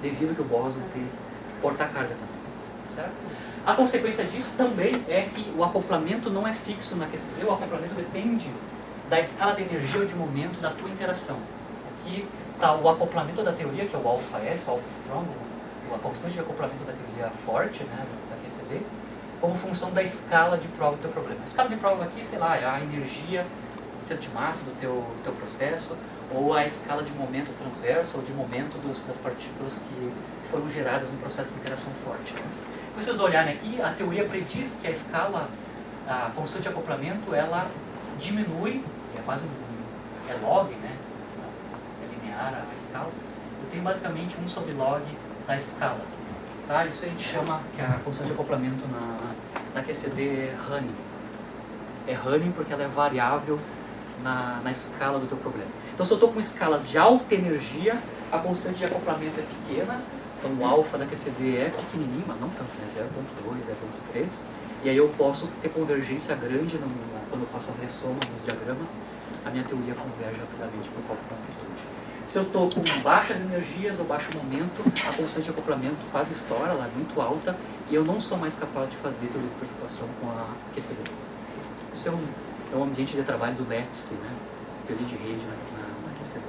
devido que o bóson porta carga também. Certo? A consequência disso também é que o acoplamento não é fixo na QCD, o acoplamento depende da escala de energia ou de momento da tua interação. Aqui está o acoplamento da teoria, que é o alpha S, o alpha strong, a constante de acoplamento da teoria forte, né, da QCD, como função da escala de prova do teu problema. A escala de prova aqui, sei lá, é a energia centro de massa do teu processo, ou a escala de momento transverso, ou de momento das partículas que foram geradas no processo de interação forte. Né? Se vocês olharem aqui, a teoria prediz que a escala, a constante de acoplamento, ela diminui, é quase é log, né? É linear a escala. Eu tenho basicamente 1 sobre log da escala. Tá? Isso a gente chama que a constante de acoplamento na QCD é Running. É Running porque ela é variável na escala do teu problema. Então, se eu estou com escalas de alta energia, a constante de acoplamento é pequena. Então, o alfa da QCD é pequenininho, mas não tanto, né? 0.2, 0.3. E aí eu posso ter convergência grande quando eu faço a ressoma dos diagramas. A minha teoria converge rapidamente para o cálculo da amplitude. Se eu estou com baixas energias ou baixo momento, a constante de acoplamento quase estoura, ela é muito alta, e eu não sou mais capaz de fazer teoria de perturbação com a QCD. Isso é um ambiente de trabalho do LETC, né? Teoria de rede na QCD.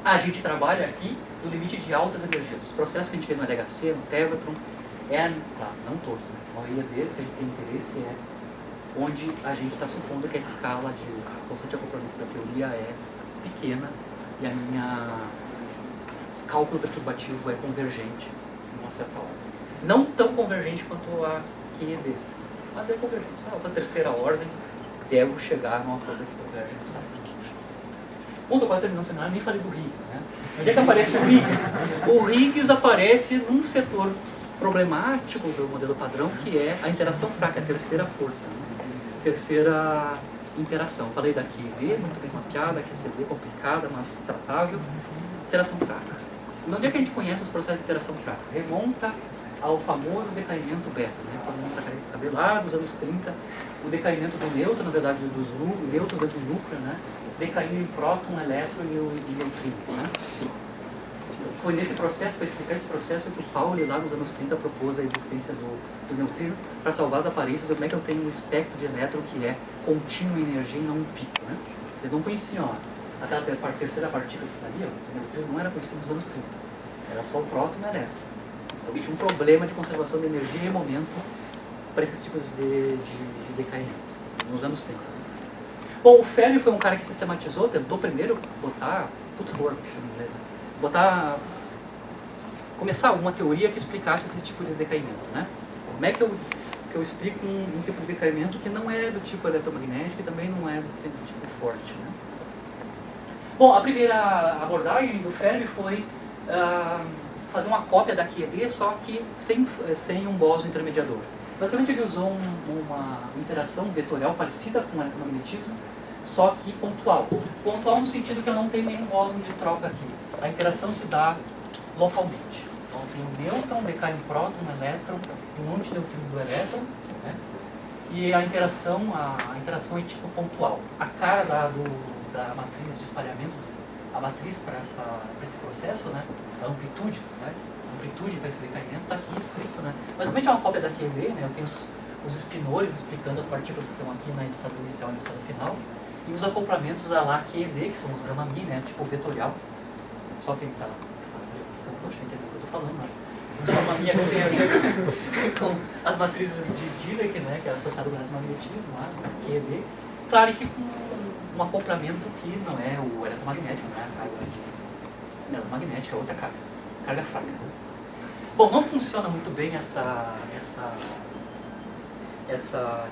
A gente trabalha aqui no limite de altas energias. Os processos que a gente vê no LHC, no Tevatron, não todos, né? A maioria deles que a gente tem interesse é onde a gente está supondo que a escala de constante de acoplamento da teoria é pequena e a minha cálculo perturbativo é convergente em uma certa ordem. Não tão convergente quanto a QED, mas é convergente. A terceira ordem, devo chegar numa coisa que converge. Bom, estou quase terminando o seminário, nem falei do Higgs, né? Onde é que aparece o Higgs? O Higgs aparece num setor problemático do modelo padrão, que é a interação fraca, a terceira força, né? Terceira interação. Falei da QED, muito bem mapeada, a QCD complicada, mas tratável. Interação fraca. E onde é que a gente conhece os processos de interação fraca? Remonta ao famoso decaimento beta, né? Todo mundo está querendo saber lá dos anos 30, o decaimento do nêutron, na verdade dos nêutrons dentro do núcleo, né? Decaindo em próton, elétron e neutrino, né? Foi nesse processo, para explicar esse processo, que o Pauli, lá nos anos 30, propôs a existência do neutrino para salvar as aparências de como é que eu tenho um espectro de elétron que é contínuo em energia e não um pico, né? Eles não conheciam, aquela terceira partícula que está ali, o neutrino não era conhecido nos anos 30, era só o próton e o elétron. Então tinha um problema de conservação de energia e momento para esses tipos de decaimento, nos anos 30. Bom, o Fermi foi um cara que sistematizou, tentou primeiro botar, put forward, chama em inglês, né? Começar uma teoria que explicasse esse tipo de decaimento, né? Como é que eu explico um tipo de decaimento que não é do tipo eletromagnético e também não é do tipo forte, né? Bom, a primeira abordagem do Fermi foi fazer uma cópia da QED, só que sem um bóson intermediador. Basicamente ele usou uma interação vetorial parecida com o eletromagnetismo, só que pontual. Pontual no sentido que eu não tenho nenhum bóson de troca aqui. A interação se dá localmente. Então eu tenho um nêutron, decai um próton, um elétron, um antineutrino do elétron, né? E a interação é tipo pontual. A cara da matriz de espalhamento, a matriz para esse processo, né? A amplitude, né? A amplitude para esse decaimento está aqui escrito, né? Basicamente é uma cópia da QED, né? Eu tenho os espinores explicando as partículas que estão aqui no estado inicial e no estado final, e os acoplamentos a lá QED, que são os Ramami, né? Tipo vetorial. Só quem está acho que entende o que eu estou falando, mas o Ramami que tem a ver com as matrizes de Dirac, né? Que é associado com o eletromagnetismo, lá, QED. Claro que com um acoplamento que não é o eletromagnético, não é a carga eletromagnética, é outra carga fraca. Bom, não funciona muito bem essa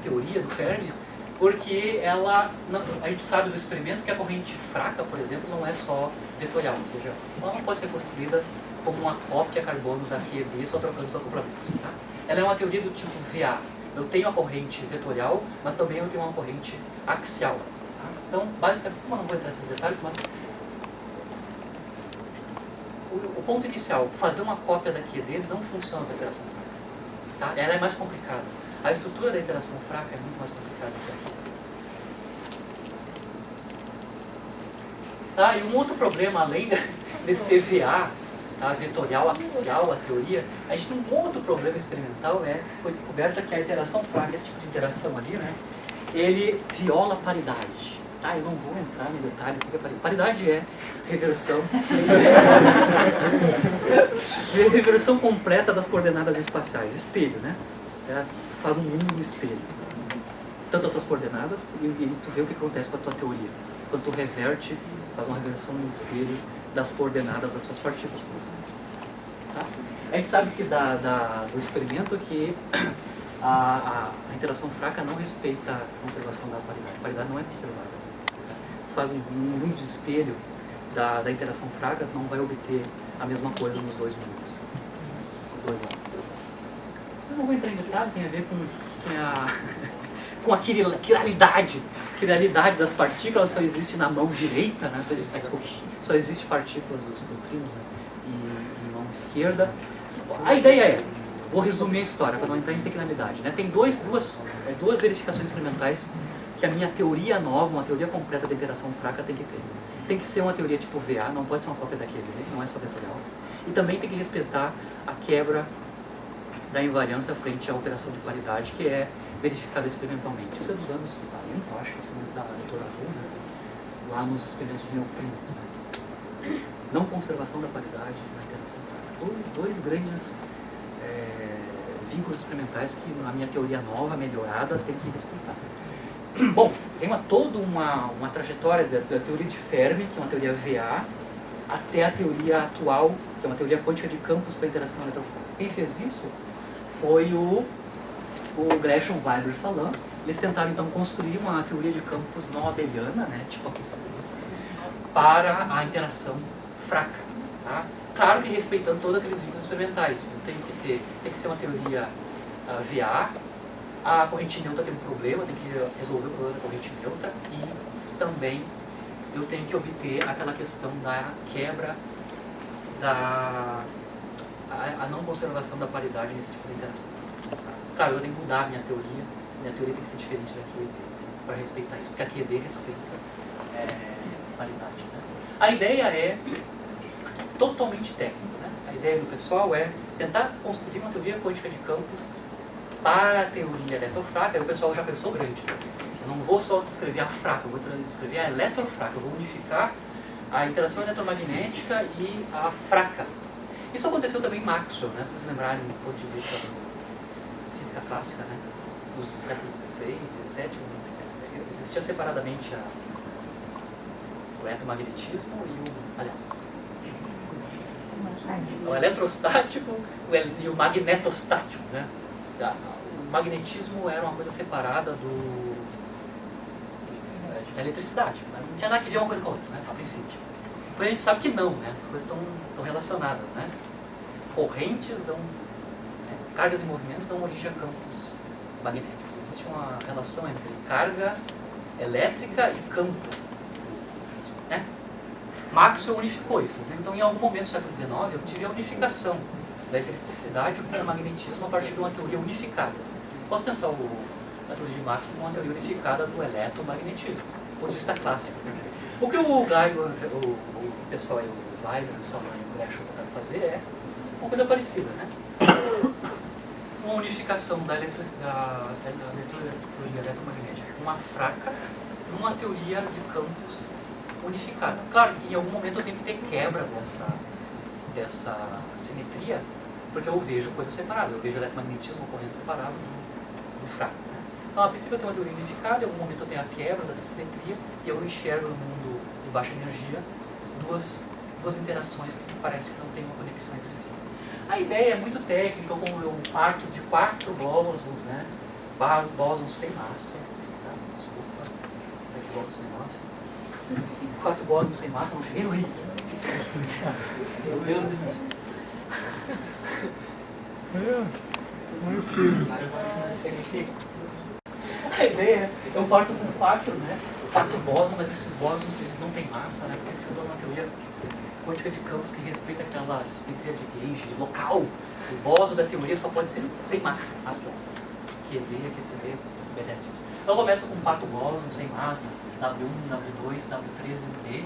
teoria do Fermi, Porque a gente sabe do experimento que a corrente fraca, por exemplo, não é só vetorial, ou seja, ela não pode ser construída como uma cópia carbono da QED só trocando os acoplamentos. Tá? Ela é uma teoria do tipo VA. Eu tenho a corrente vetorial, mas também eu tenho uma corrente axial. Tá? Então, basicamente, eu não vou entrar nesses detalhes, mas o ponto inicial, fazer uma cópia da QED não funciona com a interação fraca. Tá? Ela é mais complicada. A estrutura da interação fraca é muito mais complicada que a QED. Tá? E um outro problema, além desse VA, tá? Vetorial, axial, a teoria, a gente tem um outro problema experimental, foi descoberta que a interação fraca, esse tipo de interação ali, né, ele viola a paridade. Tá? Eu não vou entrar no detalhe do que é paridade. Paridade é reversão, reversão completa das coordenadas espaciais, espelho, né? Faz um mundo espelho. Tanto as tuas coordenadas e tu vê o que acontece com a tua teoria. Quando tu reverte, faz uma reversão no espelho das coordenadas das suas partículas, por exemplo. Tá? A gente sabe que do experimento que a interação fraca não respeita a conservação da paridade. A paridade não é conservada. Tá? Tu faz um mundo de espelho da interação fraca, tu não vai obter a mesma coisa nos dois mundos. Os dois lados. Eu não vou entrar em detalhe, tem a ver com a quiralidade. A quiralidade das partículas só existe na mão direita, né? Só existe partículas dos neutrinos, né? E mão esquerda. A ideia vou resumir a história para não entrar em tecnicalidade, né? Tem duas verificações experimentais que a minha teoria nova, uma teoria completa da interação fraca tem que ter. Tem que ser uma teoria tipo VA, não pode ser uma cópia daquele, não é só vetorial. E também tem que respeitar a quebra da invariância frente à operação de paridade, que é verificada experimentalmente. Isso é dos anos 40, acho que é o experimento da doutora Wu, né? Lá nos experimentos de neutrinos. Né? Não conservação da paridade na interação fraca. Dois grandes vínculos experimentais que a minha teoria nova, melhorada, tem que respeitar. Bom, tem toda uma trajetória da teoria de Fermi, que é uma teoria VA, até a teoria atual, que é uma teoria quântica de campos para interação eletrofónica. Quem fez isso foi o Gresham, Weiber, Salam. Eles tentaram então construir uma teoria de campos não abeliana, né, tipo aquecida, para a interação fraca. Tá? Claro que respeitando todos aqueles vínculos experimentais. Tem que ser uma teoria VA. A corrente neutra tem um problema, tem que resolver o problema da corrente neutra, e também eu tenho que obter aquela questão da quebra a não conservação da paridade nesse tipo de interação. Claro, eu tenho que mudar a minha teoria tem que ser diferente da QED para respeitar isso, porque a QED respeita paridade. Né? A ideia é totalmente técnica. Né? A ideia do pessoal é tentar construir uma teoria quântica de campos para a teoria eletrofraca. Aí o pessoal já pensou grande. Eu não vou só descrever a fraca, eu vou descrever a eletrofraca. Eu vou unificar a interação eletromagnética e a fraca. Isso aconteceu também em Maxwell, né? Se vocês lembrarem do ponto de vista da física clássica, né? Dos séculos XVI, XVII, existia separadamente o eletromagnetismo o eletrostático e o magnetostático, né? O magnetismo era uma coisa separada da eletricidade, né? Não tinha nada que ver uma coisa com a outra, né? A princípio. Depois a gente sabe que não, né? Essas coisas estão relacionadas, né? Correntes cargas e movimentos dão origem a campos magnéticos. Existe uma relação entre carga elétrica e campo. Né? Maxwell unificou isso. Né? Então, em algum momento do século XIX, eu tive a unificação da eletricidade com o magnetismo a partir de uma teoria unificada. Posso pensar a teoria de Maxwell como uma teoria unificada do eletromagnetismo, do ponto de vista clássico. O que o pessoal aí, o Weiber, o Salam e o Gresham tentaram fazer é uma coisa parecida, né? Uma unificação da teoria eletromagnética com uma fraca numa teoria de campos unificada. Claro que em algum momento eu tenho que ter quebra dessa simetria, porque eu vejo coisas separadas, eu vejo eletromagnetismo ocorrendo separado do fraco. Né? Então, a princípio eu tenho uma teoria unificada, em algum momento eu tenho a quebra dessa simetria e eu enxergo no mundo de baixa energia duas interações que parece que não tem uma conexão entre si. A ideia é muito técnica, como eu parto de 4 bósons, né? Bósons sem massa, tá? bósons sem massa. 4 bósons sem massa, não cheguei no Higgs. Meu Deus do céu. A ideia, eu parto com 4, né? 4 bósons, mas esses bósons eles não têm massa, né? Porque isso é uma teoria quântica de campos que respeita aquela simetria de gauge local. O bóson da teoria só pode ser sem massa, massless. QD, QCD, obedece isso. Então eu começo com 4 bósons sem massa, W1, W2, W3 e B.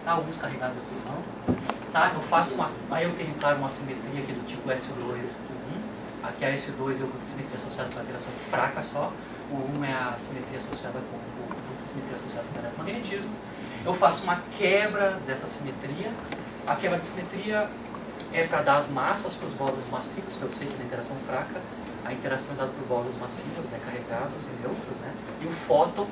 Tá, alguns carregados, outros não. Tá, eu faço uma. Aí eu tenho, claro, uma simetria aqui do tipo SO2 e 1. Aqui a S2 é o grupo de simetria associado com a alteração fraca só. O 1 é a simetria associada com o grupo de simetria associado com o eletromagnetismo. Eu faço uma quebra dessa simetria. A quebra de simetria é para dar as massas para os bósons massivos, que eu sei que na interação fraca a interação é dada por bósons massivos, né, carregados e neutros, né, e o fóton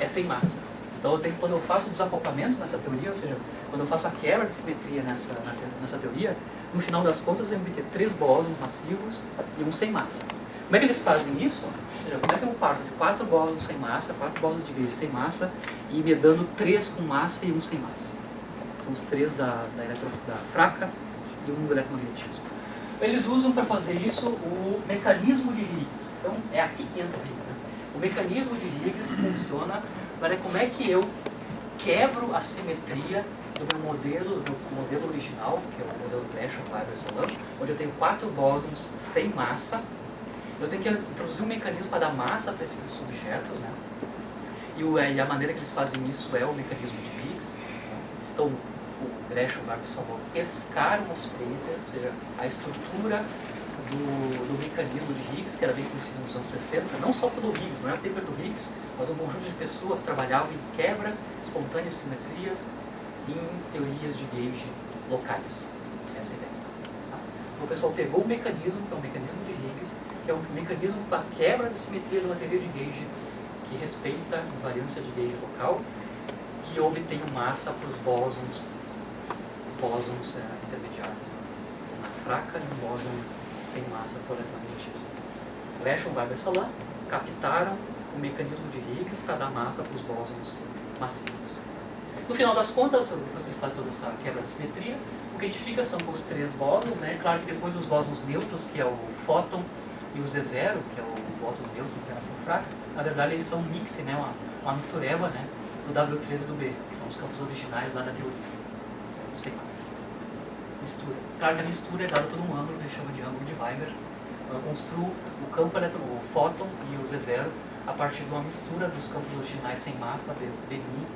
é sem massa. Então, quando eu faço o desacoplamento nessa teoria, ou seja, quando eu faço a quebra de simetria nessa teoria, no final das contas eu vou ter 3 bósons massivos e um sem massa. Como é que eles fazem isso? Ou seja, como é que eu parto de 4 bósons sem massa, 4 bósons de gauge sem massa, e me dando 3 com massa e um sem massa? São os 3 da fraca e um do eletromagnetismo. Eles usam para fazer isso o mecanismo de Higgs. Então, é aqui que entra o Higgs. Né? O mecanismo de Higgs funciona para como é que eu quebro a simetria do meu modelo, do modelo original, que é o modelo Gleason-Weiber-Salam, onde eu tenho 4 bósons sem massa. Eu tenho que introduzir um mecanismo para dar massa para esses objetos, né? E a maneira que eles fazem isso é o mecanismo de Higgs. Então, o Gleason-Weiber-Salam pescaram os papers, ou seja, a estrutura do mecanismo de Higgs, que era bem conhecido nos anos 60, não só pelo Higgs, não era o paper do Higgs, mas um conjunto de pessoas trabalhavam em quebra espontâneas simetrias em teorias de gauge locais. Essa é a ideia. Tá? Então o pessoal pegou o mecanismo, que é o mecanismo de Higgs, que é um mecanismo para quebra de simetria de uma teoria de gauge que respeita a invariância de gauge local e obtém massa para os bósons intermediários. Uma fraca e um bóson sem massa por eletromagnetismo. Gleason-Weiber-Salam captaram o mecanismo de Higgs para dar massa para os bósons massivos. No final das contas, depois que eles fazem toda essa quebra de simetria, o que a gente fica são com os 3 bósons, né? Claro que depois os bósons neutros, que é o fóton, e o Z0, que é o bóson neutro de interação fraca, na verdade eles são um mix, né? uma mistureba, né? Do W3 e do B, que são os campos originais lá da teoria. Sem massa. Mistura. Claro que a mistura é dada por um ângulo que a gente chama de ângulo de Weiber. Eu construo o campo o fóton e o Z0 a partir de uma mistura dos campos originais sem massa, BMI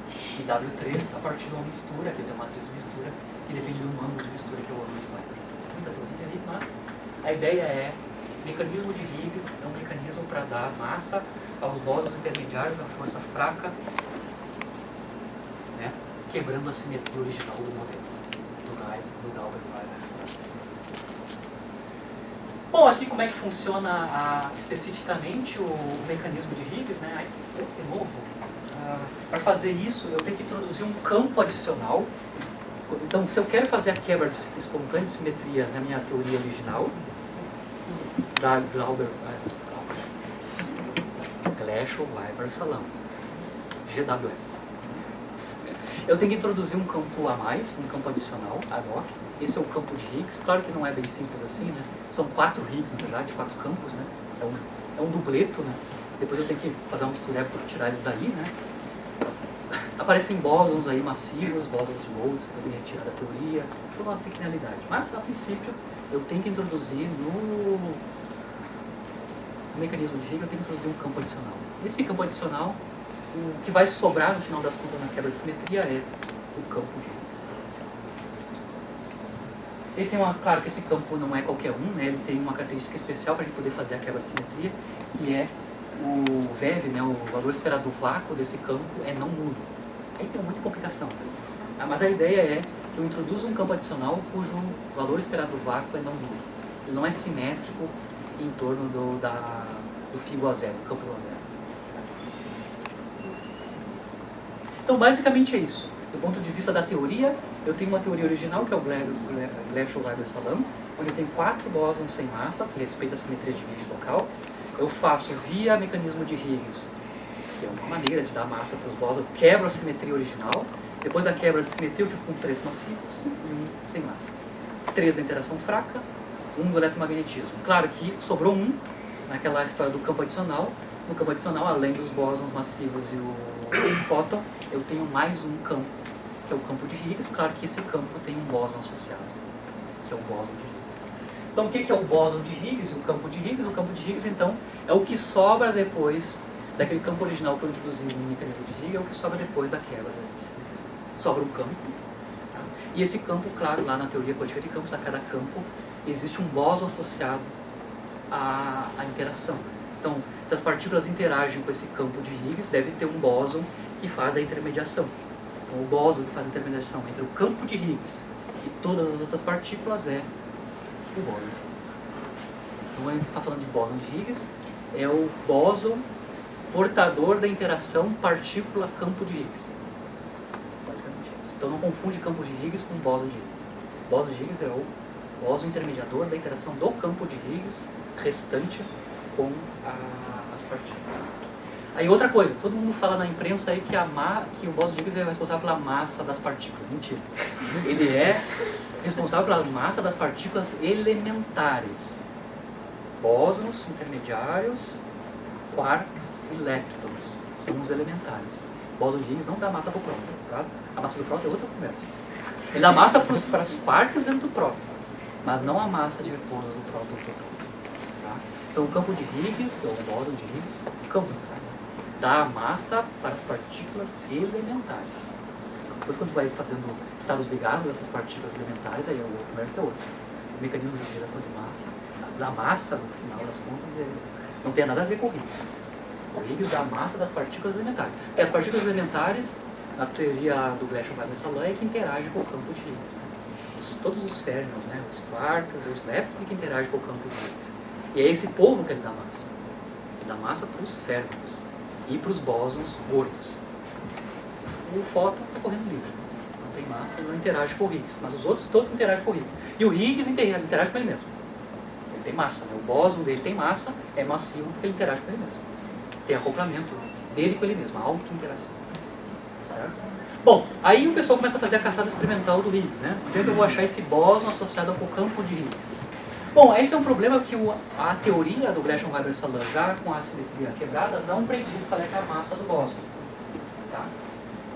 e W3, a partir de uma mistura, que tem uma matriz de mistura, que depende de um ângulo de mistura, que é o ângulo de Weiber. Muita teoria ali, mas a ideia é mecanismo de Higgs é um mecanismo para dar massa aos bósons intermediários da força fraca, né, quebrando a simetria original do modelo do Glauber-Weiber. Bom, aqui como é que funciona especificamente o mecanismo de Higgs, né? Aí, de novo, para fazer isso eu tenho que introduzir um campo adicional. Então, se eu quero fazer a quebra de espontânea de simetria na minha teoria original, da Gleason-Weiber-Salam, GWS. Eu tenho que introduzir um campo a mais, um campo adicional, ad hoc. Esse é o campo de Higgs. Claro que não é bem simples assim, né? São 4 Higgs, na verdade, 4 campos, né? É um dupleto, né? Depois eu tenho que fazer uma mistureba para tirar eles daí, né? Aparecem bósons aí massivos, bósons de Rhodes, que eu tenho que retirar da teoria, toda uma tecnicalidade. Mas, a princípio, eu tenho que introduzir no mecanismo de Higgs, eu tenho que introduzir um campo adicional. Esse campo adicional, o que vai sobrar no final das contas na quebra de simetria é o campo de Higgs. Claro que esse campo não é qualquer um, né? Ele tem uma característica especial para a gente poder fazer a quebra de simetria, que é o VEV, né? O valor esperado do vácuo desse campo é não nulo. Aí tem muita complicação. Mas a ideia é que eu introduzo um campo adicional cujo valor esperado do vácuo é não nulo. Ele não é simétrico em torno do φ igual a zero, do campo igual a zero. Então, basicamente é isso. Do ponto de vista da teoria, eu tenho uma teoria original, que é o Gleason-Weiber-Salam, onde eu tenho 4 bósons sem massa, que respeita a simetria de gauge local. Eu faço, via mecanismo de Higgs, que é uma maneira de dar massa para os bósons. Eu quebro a simetria original, depois da quebra de simetria eu fico com 3 massivos e um sem massa. 3 da interação fraca, 1 do eletromagnetismo. Claro que sobrou 1 naquela história do campo adicional. No campo adicional, além dos bósons massivos e o fóton, eu tenho mais um campo, que é o campo de Higgs. Claro que esse campo tem um bóson associado, que é o bóson de Higgs. Então, o que é o bóson de Higgs e o campo de Higgs? O campo de Higgs, então, é o que sobra depois daquele campo original que eu introduzi no mecanismo de Higgs, é o que sobra depois da quebra. Sobra um campo. Tá? E esse campo, claro, lá na teoria quântica de campos, a cada campo existe um bóson associado à interação. Então, se as partículas interagem com esse campo de Higgs, deve ter um bóson que faz a intermediação. Então, o bóson que faz a intermediação entre o campo de Higgs e todas as outras partículas é o bóson de Higgs. Então, quando a gente está falando de bóson de Higgs, é o bóson portador da interação partícula-campo de Higgs. Basicamente isso. Então, não confunde campo de Higgs com bóson de Higgs. O bóson de Higgs é o bóson intermediador da interação do campo de Higgs restante com as partículas. Aí outra coisa, todo mundo fala na imprensa aí que o bóson de Higgs é responsável pela massa das partículas. Mentira. Ele é responsável pela massa das partículas elementares. Bósons intermediários, quarks e leptons são os elementares. O bóson de Higgs não dá massa para o próton, tá? A massa do próton é outra conversa. Ele dá massa para os quarks dentro do próton, mas não a massa de repouso do próton total. Então, o campo de Higgs, ou o bóson de Higgs, o campo, dá massa para as partículas elementares. Depois, quando vai fazendo estados ligados dessas partículas elementares, aí a conversa é outra. O mecanismo de geração de massa, da massa, no final das contas, não tem nada a ver com o Higgs. O Higgs dá a massa das partículas elementares. Porque as partículas elementares, na teoria do Gresham-Weiß-Salin, é que interage com o campo de Higgs. Né? Todos os férmions, né? Os quarks e os leptons, que interagem com o campo de Higgs. E é esse povo que ele dá massa. Ele dá massa para os férmions e para os bósons gordos. O fóton está correndo livre. Não tem massa, ele não interage com o Higgs. Mas os outros todos interagem com o Higgs. E o Higgs interage com ele mesmo. Ele tem massa. Né? O bóson dele tem massa, é massivo porque ele interage com ele mesmo. Tem acoplamento dele com ele mesmo, a auto-interação. Certo? Bom, aí o pessoal começa a fazer a caçada experimental do Higgs. Né? Onde é que eu vou achar esse bóson associado com o campo de Higgs? Bom, aí tem um problema que a teoria do Gresham-Weiß-Salin, já com a simetria quebrada, não prediz qual é a massa do bóson. Tá?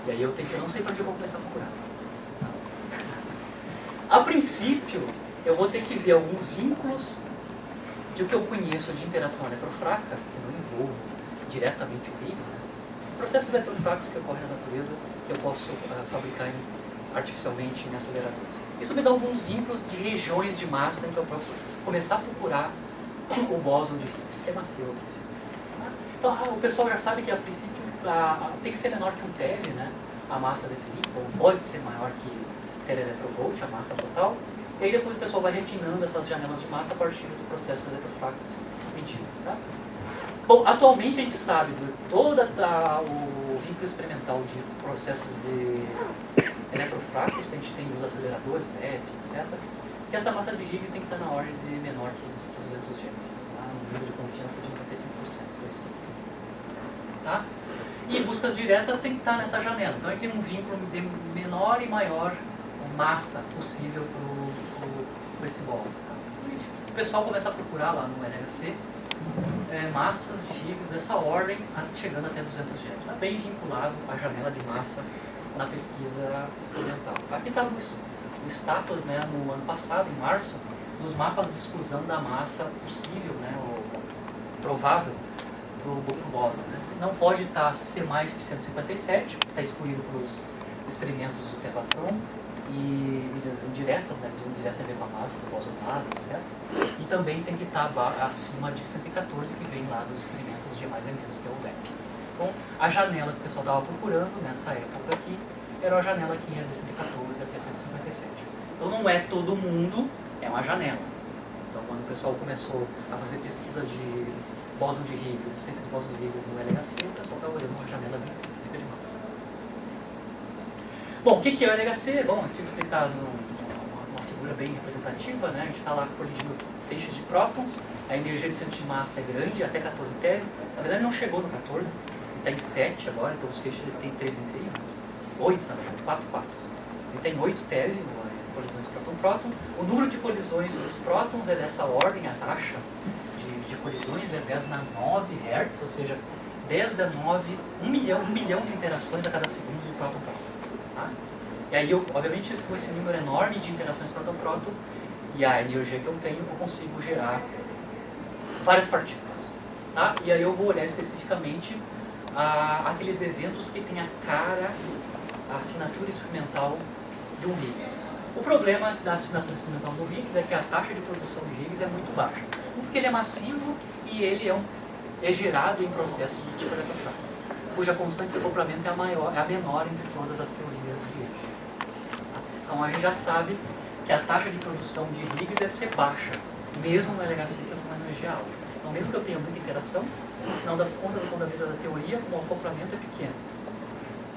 E aí eu não sei para onde eu vou começar a procurar. Tá? A princípio, eu vou ter que ver alguns vínculos de o que eu conheço de interação eletrofraca, que não envolve diretamente o Higgs, né? Processos eletrofracos que ocorrem na natureza, que eu posso fabricar artificialmente em aceleradores. Isso me dá alguns vínculos de regiões de massa em que eu posso começar a procurar o bóson de Higgs, que é massivo a princípio. Então, o pessoal já sabe que a princípio tem que ser menor que um TeV, né? A massa desse Higgs, ou pode ser maior que TeV, a massa total. E aí depois o pessoal vai refinando essas janelas de massa a partir de processos eletrofracos medidos. Tá? Bom, atualmente a gente sabe de todo o vínculo experimental de processos de eletrofracos que a gente tem nos aceleradores, LEP, etc., que essa massa de Higgs tem que estar na ordem de menor que 200 G, tá? Um nível de confiança de 95%, tá? E buscas diretas tem que estar nessa janela. Então, aí tem um vínculo de menor e maior massa possível para esse bolo. Tá? O pessoal começa a procurar lá no NHC massas de Higgs dessa ordem, chegando até 200 G. Está bem vinculado à janela de massa na pesquisa experimental. Aqui está o status, né, no ano passado, em março, dos mapas de exclusão da massa possível, né, ou provável, para o bóson. Né? Não pode ser mais que 157, que está excluído para os experimentos do Tevatron, e medidas indiretas, né, medidas indiretas tem a ver com a massa do bosonado, etc. E também tem que estar acima de 114, que vem lá dos experimentos de mais e menos, que é o LEP. Então, a janela que o pessoal estava procurando nessa época aqui era a janela que ia de 114 até 157. Então, não é todo mundo, é uma janela. Então, quando o pessoal começou a fazer pesquisa de bóson de Higgs, existência de bóson de Higgs no LHC, o pessoal estava olhando uma janela bem específica de massa. Bom, o que é o LHC? Bom, eu tinha explicado uma figura bem representativa, né? A gente está lá colidindo feixes de prótons, a energia de centro de massa é grande, até 14 TeV. Na verdade não chegou no 14, está em 7 agora, então os feixes ele tem 3 em 3, 8 na verdade, 4, 4. Ele tem 8 TeV, colisões próton-próton. O número de colisões dos prótons é dessa ordem, a taxa de colisões é 10 na 9 Hz, ou seja, 10 na 9, 1 milhão de interações a cada segundo de próton-próton. Tá? E aí, obviamente, com esse número enorme de interações próton-próton e a energia que eu tenho, eu consigo gerar várias partículas. Tá? E aí eu vou olhar especificamente aqueles eventos que têm a cara, a assinatura experimental de um Higgs. O problema da assinatura experimental do Higgs é que a taxa de produção de Higgs é muito baixa. Porque ele é massivo e ele é gerado em processos do tipo eletrónico, cuja constante de acoplamento é a menor entre todas as teorias de Higgs. Então a gente já sabe que a taxa de produção de Higgs deve ser baixa, mesmo no LHC que é uma energia alta. Então mesmo que eu tenha muita interação, no final das contas, quando a visa da teoria, o acoplamento é pequeno.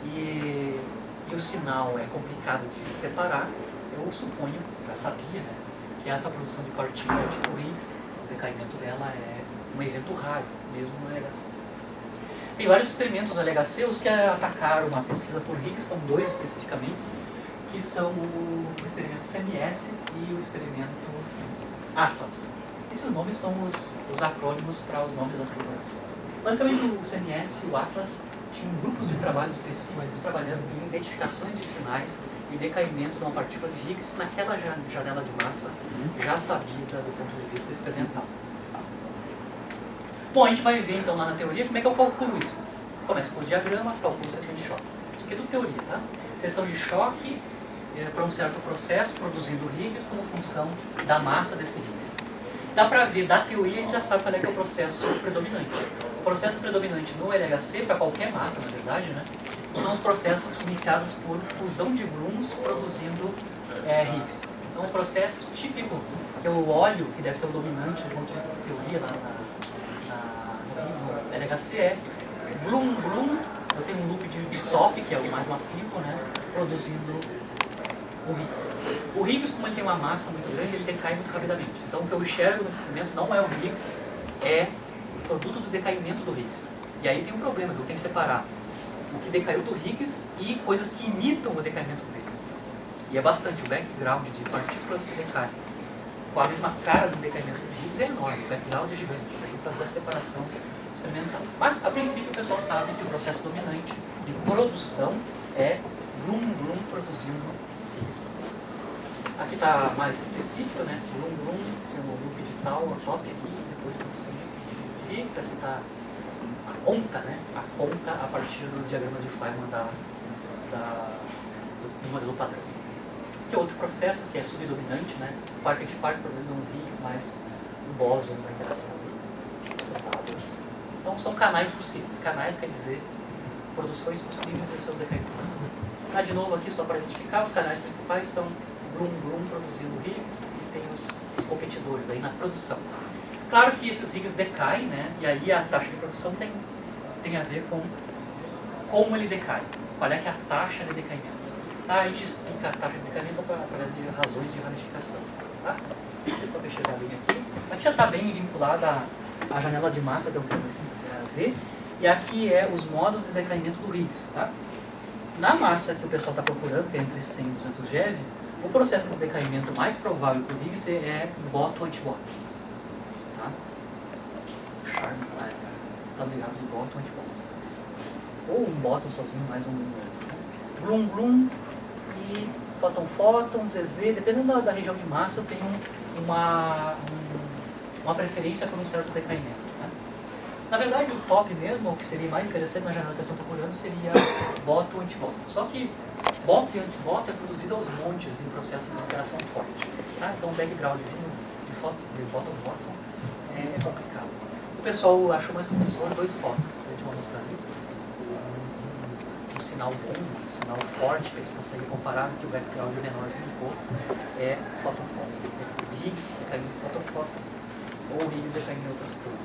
E o sinal é complicado de separar, eu suponho, já sabia, né, que essa produção de partícula tipo Higgs, o decaimento dela é um evento raro, mesmo no LHC. Tem vários experimentos no LHC, os que atacaram uma pesquisa por Higgs, são 2 especificamente, que são o experimento CMS e o experimento Atlas. Esses nomes são os acrônimos para os nomes das curvas. Basicamente, o CMS e o Atlas tinham grupos de trabalho específicos trabalhando em identificações de sinais e decaimento de uma partícula de Higgs naquela janela de massa já sabida do ponto de vista experimental. Bom, a gente vai ver então lá na teoria como é que eu calculo isso. Começo com os diagramas, calculo seção de choque. Isso aqui é do teoria, tá? Seção de choque para um certo processo produzindo Higgs como função da massa desse Higgs. Dá para ver, da teoria a gente já sabe qual é que é o processo predominante. O processo predominante no LHC, para qualquer massa na verdade, né, são os processos iniciados por fusão de gluons produzindo Higgs. Então o processo típico, que é o óleo, que deve ser o dominante do ponto de vista da teoria no LHC é glum, eu tenho um loop de top, que é o mais massivo, né, produzindo o Higgs. O Higgs, como ele tem uma massa muito grande, ele decai muito rapidamente. Então o que eu enxergo no experimento não é o Higgs, é o produto do decaimento do Higgs. E aí tem um problema, que eu tenho que separar o que decaiu do Higgs e coisas que imitam o decaimento do Higgs. E é bastante, o background de partículas que decaem com a mesma cara do decaimento do Higgs é enorme, o background é gigante, tem que fazer a separação experimental. Mas, a princípio, o pessoal sabe que o processo dominante de produção é glum produzindo Higgs. Aqui está mais específico, né? Glum, tem um loop de tal, o top aqui, depois produção de Higgs. Aqui está a conta, né? A conta a partir dos diagramas de Feynman do modelo padrão. Aqui é outro processo que é subdominante, né? Par antiparque produzindo um Higgs mais um bóson da interação. Então são canais possíveis. Canais quer dizer produções possíveis e seus decaimentos. De novo aqui, só para identificar, os canais principais são glum produzindo Higgs e tem os competidores aí na produção. Claro que esses Higgs decaem, né? E aí a taxa de produção tem a ver com como ele decai. Qual é que é a taxa de decaimento. Tá? A gente explica a taxa de decaimento através de razões de ramificação. Tá? Vocês estão enxergando bem aqui. Aqui já está bem vinculada a janela de massa que eu quero ver. E aqui é os modos de decaimento do Higgs. Tá? Na massa que o pessoal está procurando, que é entre 100 e 200 GeV, o processo de decaimento mais provável para o Higgs é bóton-antibóton. Tá? Estão ligados de bóton-antibóton. Ou um bóton sozinho, mais um outro. Glum e fóton-fóton, ZZ, dependendo da região de massa, eu tenho uma preferência por um certo decaimento. Tá? Na verdade, o top mesmo, o que seria mais interessante na janela que eu estou procurando, seria bóton-antibóton. Só que bóton e antibóton é produzido aos montes em processos de interação forte. Tá? Então o background de bóton-fóton é complicado. O pessoal achou mais promissor 2 fótons, que a gente vai mostrar ali. Um sinal bom, um sinal forte, que eles conseguem comparar, que o background é menorzinho um pouco, é fóton-fóton. Higgs decaindo em fóton-fóton, ou Higgs decaindo em outras coisas.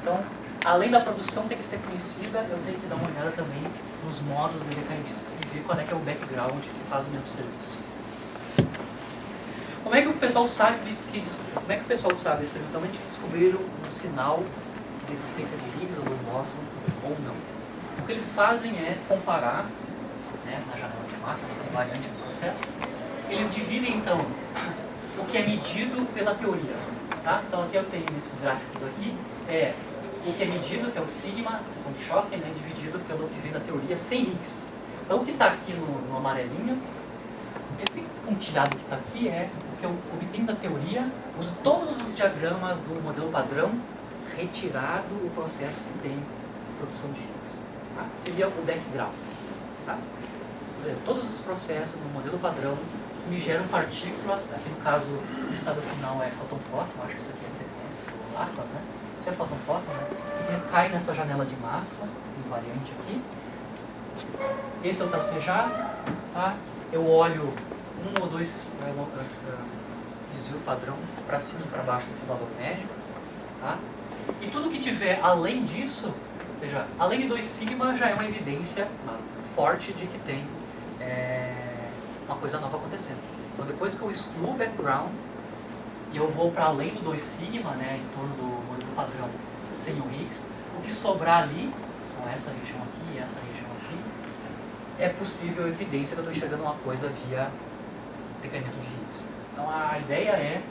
Então, além da produção ter que ser conhecida, eu tenho que dar uma olhada também nos modos de decaimento e ver qual é que é o background que faz o mesmo serviço. Como é que o pessoal sabe experimentalmente que descobriram um sinal de existência de Higgs ou bóson ou não? O que eles fazem é comparar, né, na janela de massa, nessa variante do processo, eles dividem então o que é medido pela teoria. Tá? Então aqui eu tenho nesses gráficos aqui, o que é medido, que é o sigma, seção de choque, né, dividido pelo que vem da teoria sem Higgs. Então o que está aqui no amarelinho, esse pontilhado que está aqui é o que eu obtenho da teoria, uso todos os diagramas do modelo padrão, retirado o processo que tem produção de Higgs. Tá? Seria o background. Tá? Todos os processos no modelo padrão que me geram partículas, aqui no caso o estado final é fóton-fóton, acho que isso aqui é CTS, ou Atlas, né? Isso é fóton-fóton, né? Que cai nessa janela de massa, invariante aqui. Esse é o tracejado, tá? Eu olho um ou dois desvio padrão para cima e para baixo desse valor médio, tá? E tudo que tiver além disso, ou seja, além de 2 sigma, já é uma evidência forte de que tem uma coisa nova acontecendo. Então depois que eu excluo o background e eu vou para além do 2 sigma, né, em torno do modelo padrão sem o Higgs, o que sobrar ali, são essa região aqui e essa região aqui, é possível evidência que eu estou enxergando uma coisa via decremento de Higgs. Então a ideia é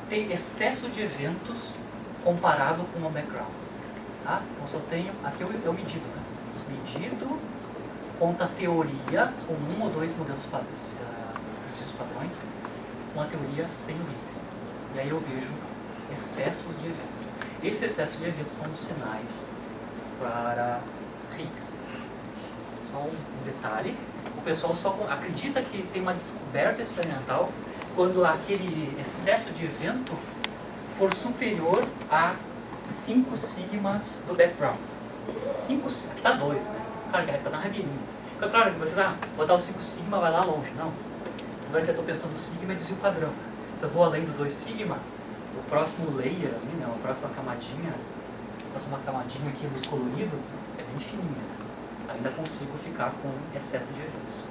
ter excesso de eventos comparado com o background. Tá? Então só tenho, aqui eu medido, né? Medido conta a teoria com 1 ou 2 modelos padrões, com a teoria sem o Higgs. E aí eu vejo excessos de eventos. Esses excessos de eventos são os sinais para Higgs. Só um detalhe, o pessoal só acredita que tem uma descoberta experimental quando aquele excesso de evento for superior a 5 sigmas do background. 5 sigma, aqui está 2, né? Claro que está na rabeirinha. Então, claro que você vai botar o 5 sigma, vai lá longe, não. Agora que eu estou pensando no sigma é desvio padrão. Se eu vou além do 2 sigma, o próximo layer ali, né, a próxima camadinha aqui dos coloridos é bem fininha. Ainda consigo ficar com excesso de eventos.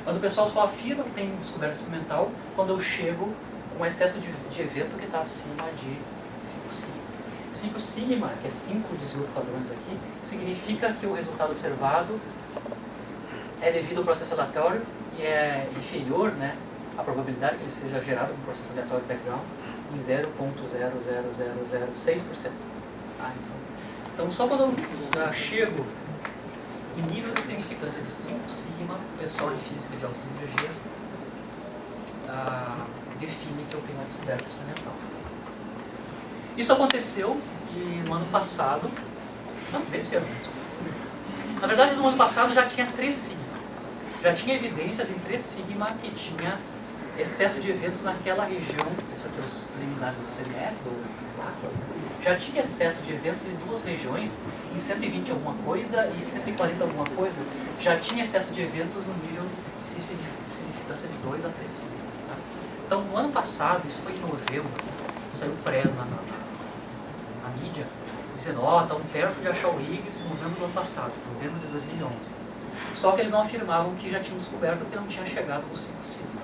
Mas o pessoal só afirma que tem descoberta experimental quando eu chego com excesso de evento que está acima de 5 sigma. 5 sigma, que é 5 desvios padrões aqui, significa que o resultado observado é devido ao processo aleatório e é inferior, né, a probabilidade que ele seja gerado com o processo aleatório de background em 0,00006%. Tá? Então, só quando eu chego em nível de significância de 5 sigma, o pessoal em física de altas energias define que eu tenho uma descoberta experimental. Isso aconteceu no ano passado, não, desse ano, desculpa. Na verdade, no ano passado já tinha 3 sigma. Já tinha evidências em 3 sigma que tinha excesso de eventos naquela região, isso aqui é os preliminares do CMS, do Atlas, né? Já tinha excesso de eventos em 2 regiões, em 120 alguma coisa e 140 alguma coisa, já tinha excesso de eventos no nível de significância de 2 a 3 sigmas. Tá? Então, no ano passado, isso foi em novembro, saiu press na mídia, dizendo, estão perto de achar o Higgs em novembro do ano passado, novembro de 2011. Só que eles não afirmavam que já tinham descoberto porque não tinha chegado no 5 sigma.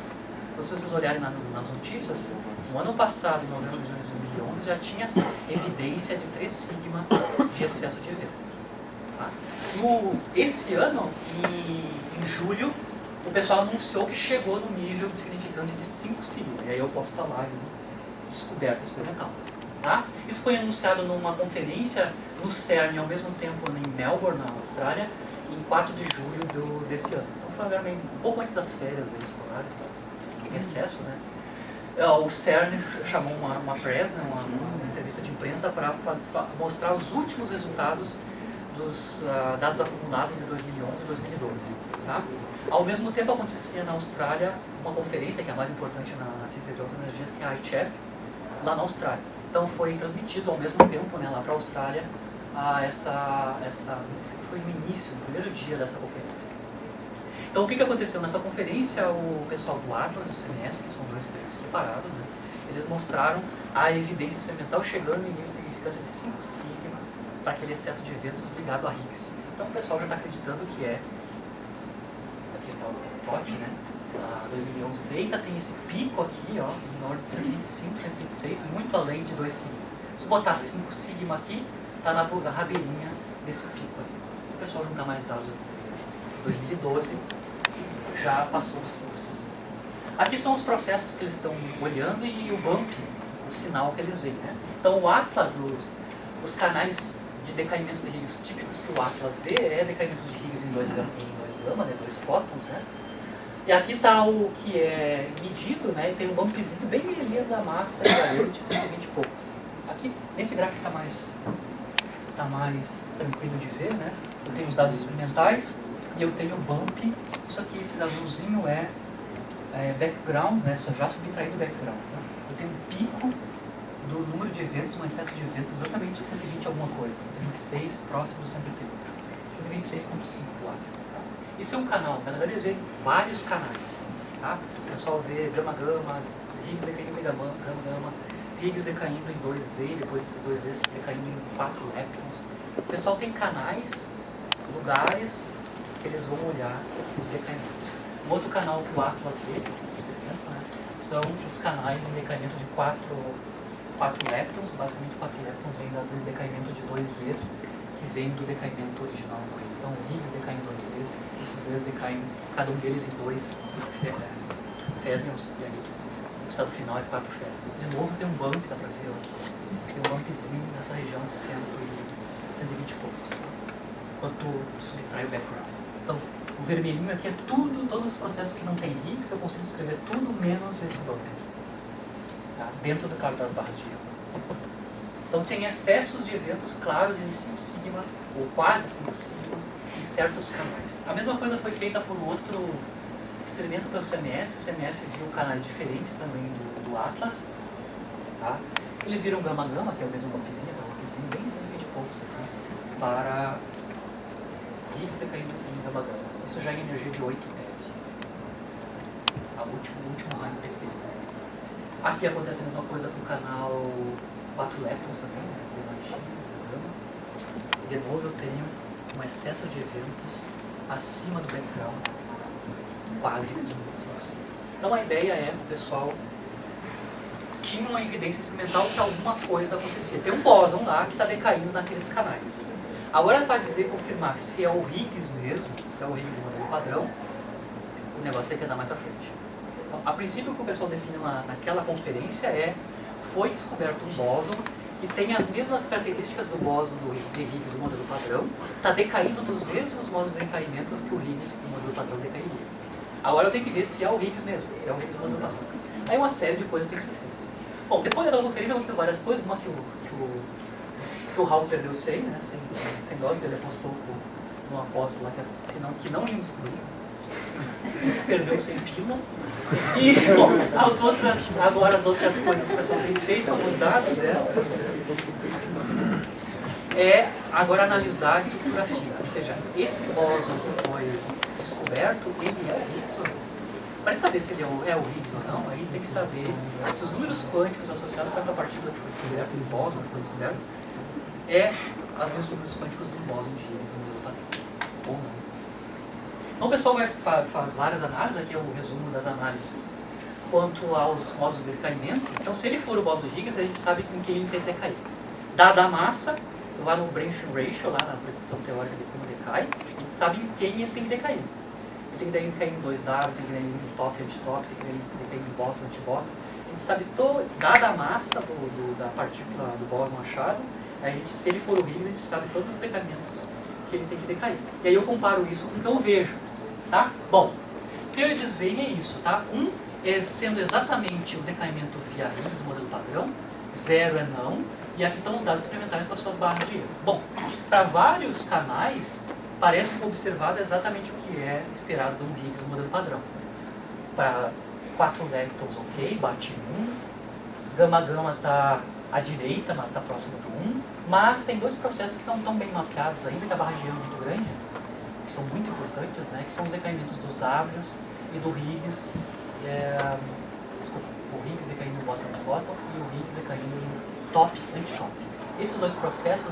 Então, se vocês olharem nas notícias, no ano passado, em novembro de 2011, já tinha evidência de 3 sigma de excesso de evento. Tá? Esse ano, em julho, o pessoal anunciou que chegou no nível de significância de 5 sigma. E aí eu posso falar em descoberta experimental. Tá? Isso foi anunciado numa conferência no CERN, ao mesmo tempo em Melbourne, na Austrália, em 4 de julho desse ano. Então foi um pouco antes das férias escolares, tá? Em recesso, né? O CERN chamou uma press, né? uma entrevista de imprensa para mostrar os últimos resultados dos dados acumulados de 2011 e 2012. Tá? Ao mesmo tempo acontecia na Austrália uma conferência que é a mais importante na física de altas energias, que é a ICHEP, lá na Austrália. Então foi transmitido ao mesmo tempo, né, lá para a Austrália, esse foi no início, no primeiro dia dessa conferência. Então o que aconteceu nessa conferência? O pessoal do Atlas e do CMS, que são 2 separados, né, eles mostraram a evidência experimental chegando em nível de significância de 5 sigma para aquele excesso de eventos ligado a Higgs. Então o pessoal já está acreditando que aqui está o pote, né? 2011 data tem esse pico aqui, ó, na ordem de 125, 126, muito além de 2 sigma. Se botar 5 sigma aqui, está na rabeirinha desse pico aí. o pessoal juntar mais dados de 2012, já passou do 5.5. Aqui são os processos que eles estão olhando e o bump, o sinal que eles veem, né? Então o Atlas, os canais de decaimento de Higgs típicos que o Atlas vê é decaimento de Higgs em 2 gama, né? 2 fótons, né? E aqui está o que é medido, né? E tem um bumpzinho bem ali da massa de 120 e poucos. Aqui, nesse gráfico está mais tranquilo de ver, né? Eu tenho os dados experimentais e eu tenho o bump. Isso aqui, esse azulzinho é background, né? Já subtraído do background. Né? Eu tenho um pico do número de eventos, um excesso de eventos, exatamente 120 alguma coisa, 126 próximo do 130. 126.5 lá. Tá? Isso é um canal, na verdade eles veem vários canais. Tá? O pessoal vê gama-gama, Higgs decaindo em gama-gama, Higgs decaindo em 2Z, depois esses 2Zs decaindo em 4 leptons. O pessoal tem canais, lugares que eles vão olhar os decaimentos. Um outro canal que o Atlas vê, por exemplo, né, são os canais em decaimento de 4 leptons. Basicamente 4 leptons vem do decaimento de 2Zs, que vem do decaimento original do Higgs. Então o Higgs decai em 2Zs, esses Zs decaem, cada um deles em 2 fermions, e aí o estado final é 4 fermions. De novo tem um bump, dá pra ver, ó. Tem um bumpzinho nessa região de 120 e poucos, enquanto subtrai o background. Então, o vermelhinho aqui é tudo, todos os processos que não tem Higgs, eu consigo escrever tudo menos esse bump aqui. Tá? Dentro, claro, das barras de erro. Então tem excessos de eventos claros em 5σ, ou quase 5σ, em certos canais. A mesma coisa foi feita por outro experimento pelo CMS. O CMS viu canais diferentes também do Atlas. Tá? Eles viram gama-gama, que é o mesmo bumpzinho bem 120 e poucos aqui, para Higgs decaindo em gama-gama. Isso já é energia de 8 TeV. O último rango que tem. Aqui acontece a mesma coisa para o canal 4 leptons também, né? C mais X, gama. De novo eu tenho um excesso de eventos acima do background, quase em 5σ. Então a ideia é, o pessoal tinha uma evidência experimental que alguma coisa acontecia. Tem um bóson lá que está decaindo naqueles canais. Agora, para dizer, confirmar se é o Higgs mesmo, se é o Higgs modelo padrão, o negócio tem que andar mais para frente. Então, a princípio, o que o pessoal define naquela conferência foi descoberto um bóson que tem as mesmas características do bóson de Higgs do modelo padrão, está decaindo nos mesmos modos de decaimento que o Higgs do modelo padrão decairia. Agora eu tenho que ver se é o Higgs mesmo, se é o Higgs do modelo padrão. Aí uma série de coisas tem que ser feitas. Bom, depois daquela conferência aconteceu várias coisas, uma que o Raul perdeu 100, né, sem dose, ele apostou numa aposta lá que não ia excluir. Perdeu 100 pila. E, bom, agora as outras coisas que o pessoal tem feito, alguns dados, é agora analisar a estrutura fina. Ou seja, esse bóson que foi descoberto, ele é o Higgs ou não? Para saber se ele é o Higgs ou não, aí tem que saber se os números quânticos associados com essa partícula que foi descoberta, esse bóson que foi descoberto, os mesmos números quânticos do bóson de Higgs no modelo padrão, ou não. Então o pessoal faz várias análises, aqui é o resumo das análises quanto aos modos de decaimento. Então se ele for o bóson de Higgs, a gente sabe com quem ele tem que decair. Dada a massa, vai no branching ratio, lá na predição teórica de como decai, a gente sabe em quem ele tem que decair. Ele tem que decair em 2W, tem que decair em top, anti-top, tem que decair em bottom, anti-bottom. A gente sabe, dada a massa da partícula do bóson achado, se ele for o Higgs, a gente sabe todos os decaimentos que ele tem que decair. E aí eu comparo isso com o que eu vejo. Tá? Bom, o que eles veem é isso, tá? Sendo exatamente o decaimento via Higgs do modelo padrão, 0 é não, e aqui estão os dados experimentais com as suas barras de erro. Bom, para vários canais, parece que observado exatamente o que é esperado de um Higgs do modelo padrão. Para 4 leptons, ok, bate 1, gama-gama está à direita, mas está próximo do 1, mas tem dois processos que não estão bem mapeados ainda, que a barra de erro é muito grande, que são muito importantes, né, que são os decaimentos dos Ws e do Higgs, o Higgs decaindo em bottom-to-bottom e o Higgs decaindo em top-anti-top. Esses dois processos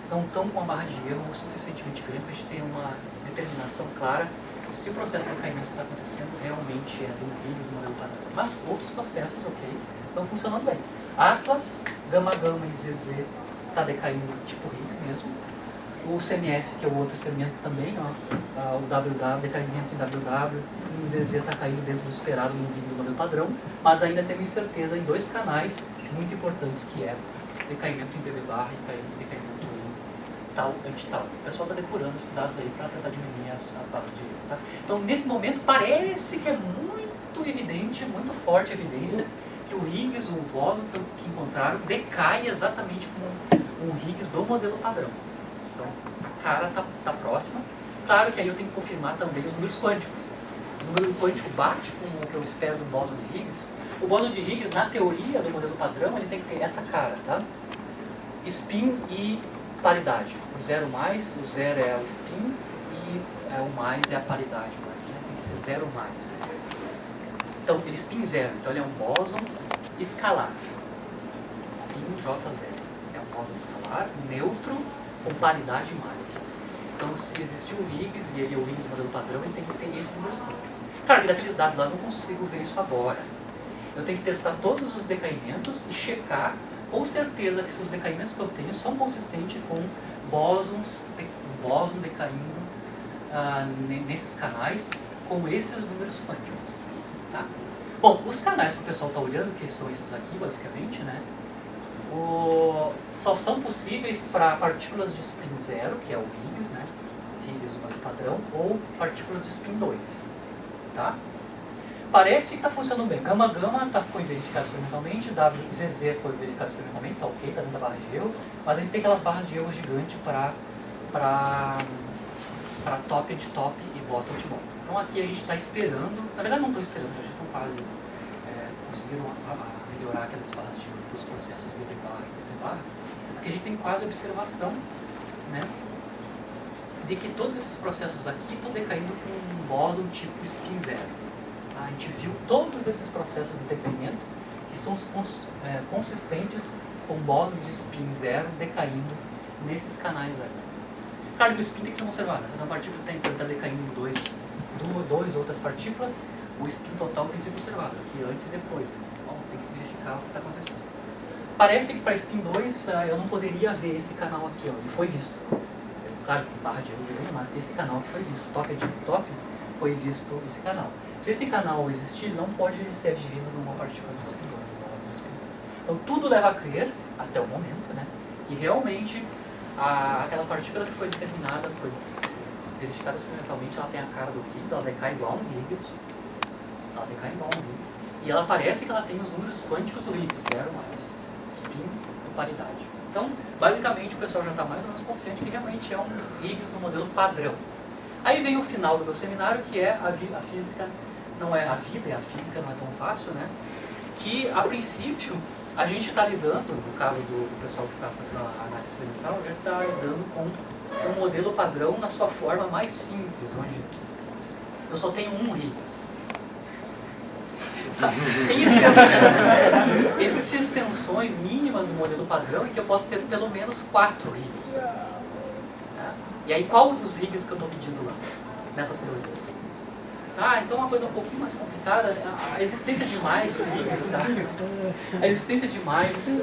não estão com a barra de erro suficientemente grande para a gente ter uma determinação clara se o processo de decaimento que está acontecendo realmente é do Higgs no modelo padrão. Mas outros processos, ok, estão funcionando bem. Atlas, gama-gama e ZZ está decaindo tipo Higgs mesmo. o CMS, que é o outro experimento também, ó, o WW, decaimento em WW, em ZZ está caindo dentro do esperado no Higgs do modelo padrão, mas ainda temos incerteza em 2 canais muito importantes, que é decaimento em BB barra e decaimento em tal anti-tal. O pessoal está depurando esses dados aí para tentar diminuir as barras de erro. Tá? Então, nesse momento, parece que é muito evidente, muito forte a evidência que o Higgs, o bóson que encontraram, decai exatamente como um Higgs do modelo padrão. Então, a cara está próxima. Claro que aí eu tenho que confirmar também os números quânticos. O número quântico bate com o que eu espero do bóson de Higgs. O bóson de Higgs, na teoria do modelo padrão, ele tem que ter essa cara, tá? Spin e paridade. O 0 mais, o 0 é o spin e o mais é a paridade. Né? Tem que ser 0 mais. Então, ele spin 0. Então, ele é um bóson escalar. Spin J0. É um bóson escalar, neutro, com paridade mais. Então, se existiu o Higgs e ele é o Higgs modelo padrão, ele tem que ter esses números quânticos. Claro que daqueles dados lá eu não consigo ver isso agora. Eu tenho que testar todos os decaimentos e checar com certeza que se os decaimentos que eu tenho são consistentes com bóson decaindo nesses canais com esses números quânticos. Tá? Bom, os canais que o pessoal está olhando, que são esses aqui basicamente, né? Só são possíveis para partículas de spin 0, que é o Higgs, né? Higgs do modelo padrão, ou partículas de spin 2. Tá? Parece que está funcionando bem. Gama-gama foi verificado experimentalmente, WZZ foi verificado experimentalmente, está ok, está dentro da barra de erro, mas ele tem aquelas barras de erro gigantes para top de top e bottom de bottom. Então aqui a gente está esperando, na verdade não estou esperando, a gente está quase conseguiram melhorar aquelas barras de erro dos processos BB barra e BB barra. Aqui a gente tem quase observação, né, de que todos esses processos aqui estão decaindo com um bóson tipo spin 0. A gente viu todos esses processos de decaimento que são consistentes com bóson de spin 0 decaindo nesses canais aí. Claro que o spin tem que ser conservado. Se uma partícula está decaindo em duas outras partículas, o spin total tem que ser conservado, aqui antes e depois. Então tem que verificar o que está acontecendo. Parece que para spin 2 eu não poderia ver esse canal aqui, ó, e foi visto. Claro que barra de erro, mas esse canal que foi visto, top de top, foi visto esse canal. Se esse canal existir, não pode ser advindo de uma partícula de spin 2. Então tudo leva a crer, até o momento, né, que realmente aquela partícula que foi determinada, foi verificada experimentalmente, ela tem a cara do Higgs, ela decai igual a um Higgs, e ela parece que ela tem os números quânticos do Higgs, 0 mais, spin e paridade. Então, basicamente, o pessoal já está mais ou menos confiante que realmente é um Higgs no modelo padrão. Aí vem o final do meu seminário, que é a física, não é a vida, é a física, não é tão fácil, né? Que, a princípio, a gente está lidando, no caso do pessoal que está fazendo a análise experimental, a gente está lidando com o modelo padrão na sua forma mais simples, onde eu só tenho um Higgs. Tá. Existem extensões mínimas do modelo padrão em que eu posso ter pelo menos 4 Higgs. Tá? E aí, qual dos Higgs que eu estou pedindo lá, nessas teorias? Então uma coisa um pouquinho mais complicada, a existência de mais Higgs, tá? A existência de mais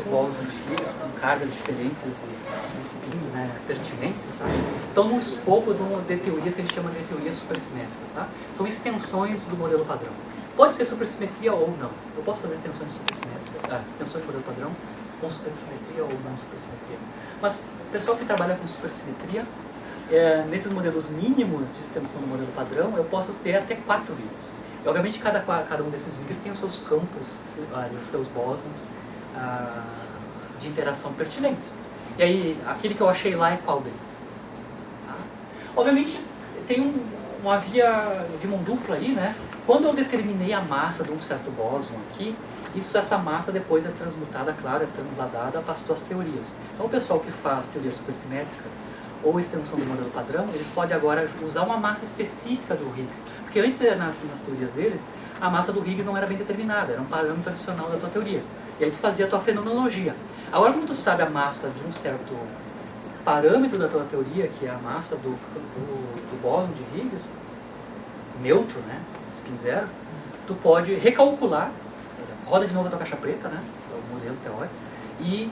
bósons de Higgs com cargas diferentes e spin, né, pertinentes, tá? Estão no escopo de teorias que a gente chama de teorias supersimétricas, tá? São extensões do modelo padrão. Pode ser supersimetria ou não. Eu posso fazer extensões supersimétricas, extensões do modelo padrão com supersimetria ou não supersimetria. Mas o pessoal que trabalha com supersimetria, nesses modelos mínimos de extensão do modelo padrão, eu posso ter até 4 Higgs. E, obviamente, cada um desses Higgs tem os seus campos, os seus bósons de interação pertinentes. E aí, aquele que eu achei lá é qual deles? Tá? Obviamente, tem uma via de mão dupla aí, né? Quando eu determinei a massa de um certo bóson aqui, essa massa depois é transmutada, claro, é transladada para as suas teorias. Então, o pessoal que faz teoria supersimétrica ou extensão do modelo padrão, eles podem agora usar uma massa específica do Higgs. Porque antes, nas teorias deles, a massa do Higgs não era bem determinada, era um parâmetro adicional da tua teoria. E aí tu fazia a tua fenomenologia. Agora, como tu sabe a massa de um certo parâmetro da tua teoria, que é a massa do bóson de Higgs, neutro, né, spin 0, tu pode recalcular, roda de novo a tua caixa preta, né, é o modelo teórico, e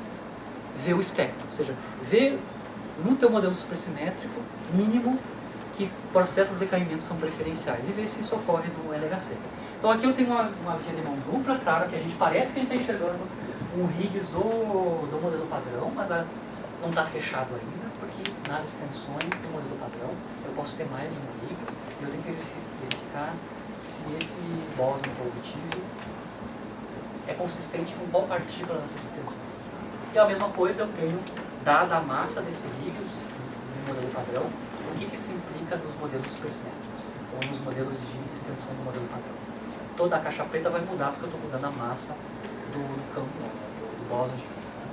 ver o espectro, ou seja, ver no teu modelo supersimétrico mínimo que processos de decaimento são preferenciais e ver se isso ocorre no LHC. Então aqui eu tenho uma via de mão dupla, claro que a gente parece que a gente está enxergando um Higgs do modelo padrão, mas não está fechado ainda, porque nas extensões do modelo padrão eu posso ter mais de um Higgs e eu tenho que verificar se esse bóson que eu obtive é consistente com qual partícula dessas extensões. E a mesma coisa eu tenho, dada a massa desse Higgs no modelo padrão, o que isso implica nos modelos supersimétricos, ou nos modelos de extensão do modelo padrão. Toda a caixa preta vai mudar porque eu estou mudando a massa do campo, do bóson de Higgs. Né?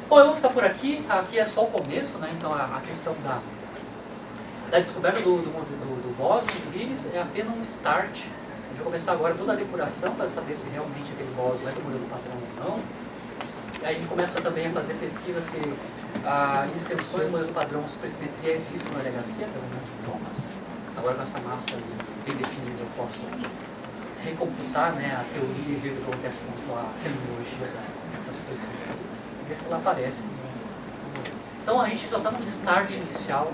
Bom, eu vou ficar por aqui. Aqui é só o começo, né? Então a questão da descoberta do bóson de Higgs é apenas um start. A gente vai começar agora toda a depuração para saber se realmente aquele bóson é do modelo padrão ou não. Aí a gente começa também a fazer pesquisa se extensões do modelo padrão supersimetria é vista no LHC, pelo menos não, mas agora com essa massa ali bem definida eu posso recomputar, né, a teoria e ver o que acontece com a fenomenologia da supersimetria e ver se ela aparece. Então a gente já está no start inicial,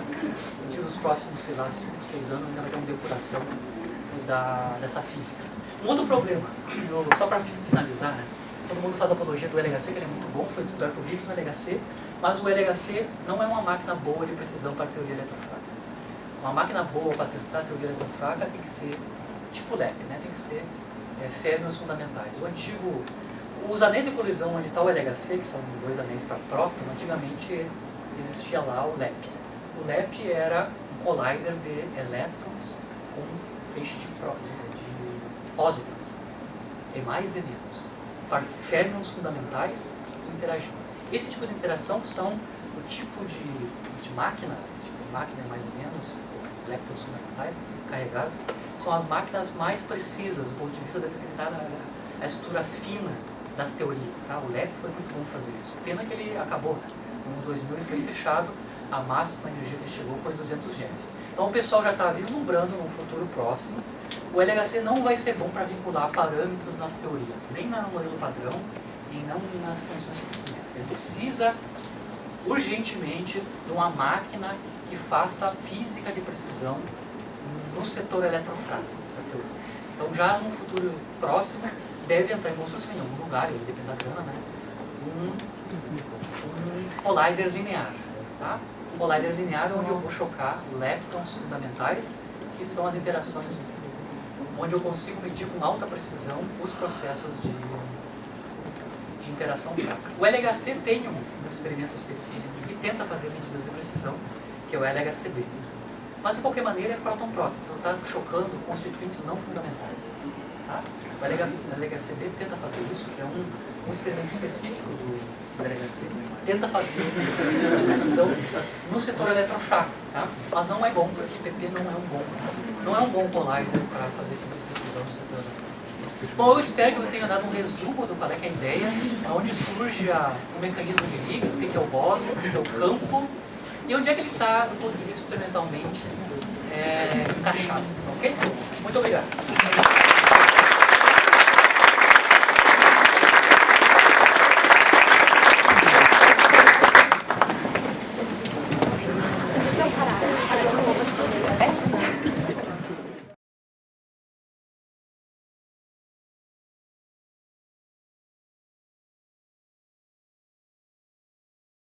e nos próximos, sei lá, 5, 6 anos ainda vai ter uma depuração dessa física. Um outro problema, só para finalizar, né? Todo mundo faz a apologia do LHC, que ele é muito bom, foi descoberto o Higgs no LHC, mas o LHC não é uma máquina boa de precisão para a teoria eletrofraca. Uma máquina boa para testar a teoria eletrofraca tem que ser tipo LEP, né? Tem que ser férmions fundamentais. Os anéis de colisão onde está o LHC, que são 2 anéis para próton, antigamente existia lá o LEP. O LEP era um collider de elétrons com feixe de pósitrons, E mais e menos. Férmions fundamentais interagindo. Esse tipo de interação são o tipo de máquina, esse tipo de máquina mais ou menos, leptons fundamentais carregados, são as máquinas mais precisas do ponto de vista de detectar a estrutura fina das teorias. Tá? O LEP foi muito bom fazer isso. Pena que ele acabou, né? Nos anos 2000 ele foi fechado, a máxima energia que ele chegou foi 200 GeV. Então o pessoal já está vislumbrando no futuro próximo. O LHC não vai ser bom para vincular parâmetros nas teorias, nem no modelo padrão, nem não nas extensões supersimétricas. Ele precisa urgentemente de uma máquina que faça física de precisão no setor eletrofrágil da teoria. Então já no futuro próximo deve entrar em construção em algum lugar, depende da grana, né? Um collider linear. Tá? Um collider linear onde eu vou chocar leptons fundamentais, que são as interações onde eu consigo medir com alta precisão os processos de interação fraca. O LHC tem um experimento específico que tenta fazer medidas de precisão, que é o LHCb. Mas, de qualquer maneira, é próton-próton. Então, está chocando constituintes não fundamentais. Tá? O LHCb tenta fazer isso, que é um experimento específico do LHC. Tenta fazer medidas de precisão no setor eletrofraco. Tá? Mas não é bom, porque PP não é um bom collider para fazer física de precisão no setor eletrofraco. Bom, eu espero que eu tenha dado um resumo do qual é, a ideia, onde surge o mecanismo de Higgs, o que é o bóson, o que é o campo, e onde é que ele está, do ponto de vista experimentalmente, encaixado. Ok? Muito obrigado.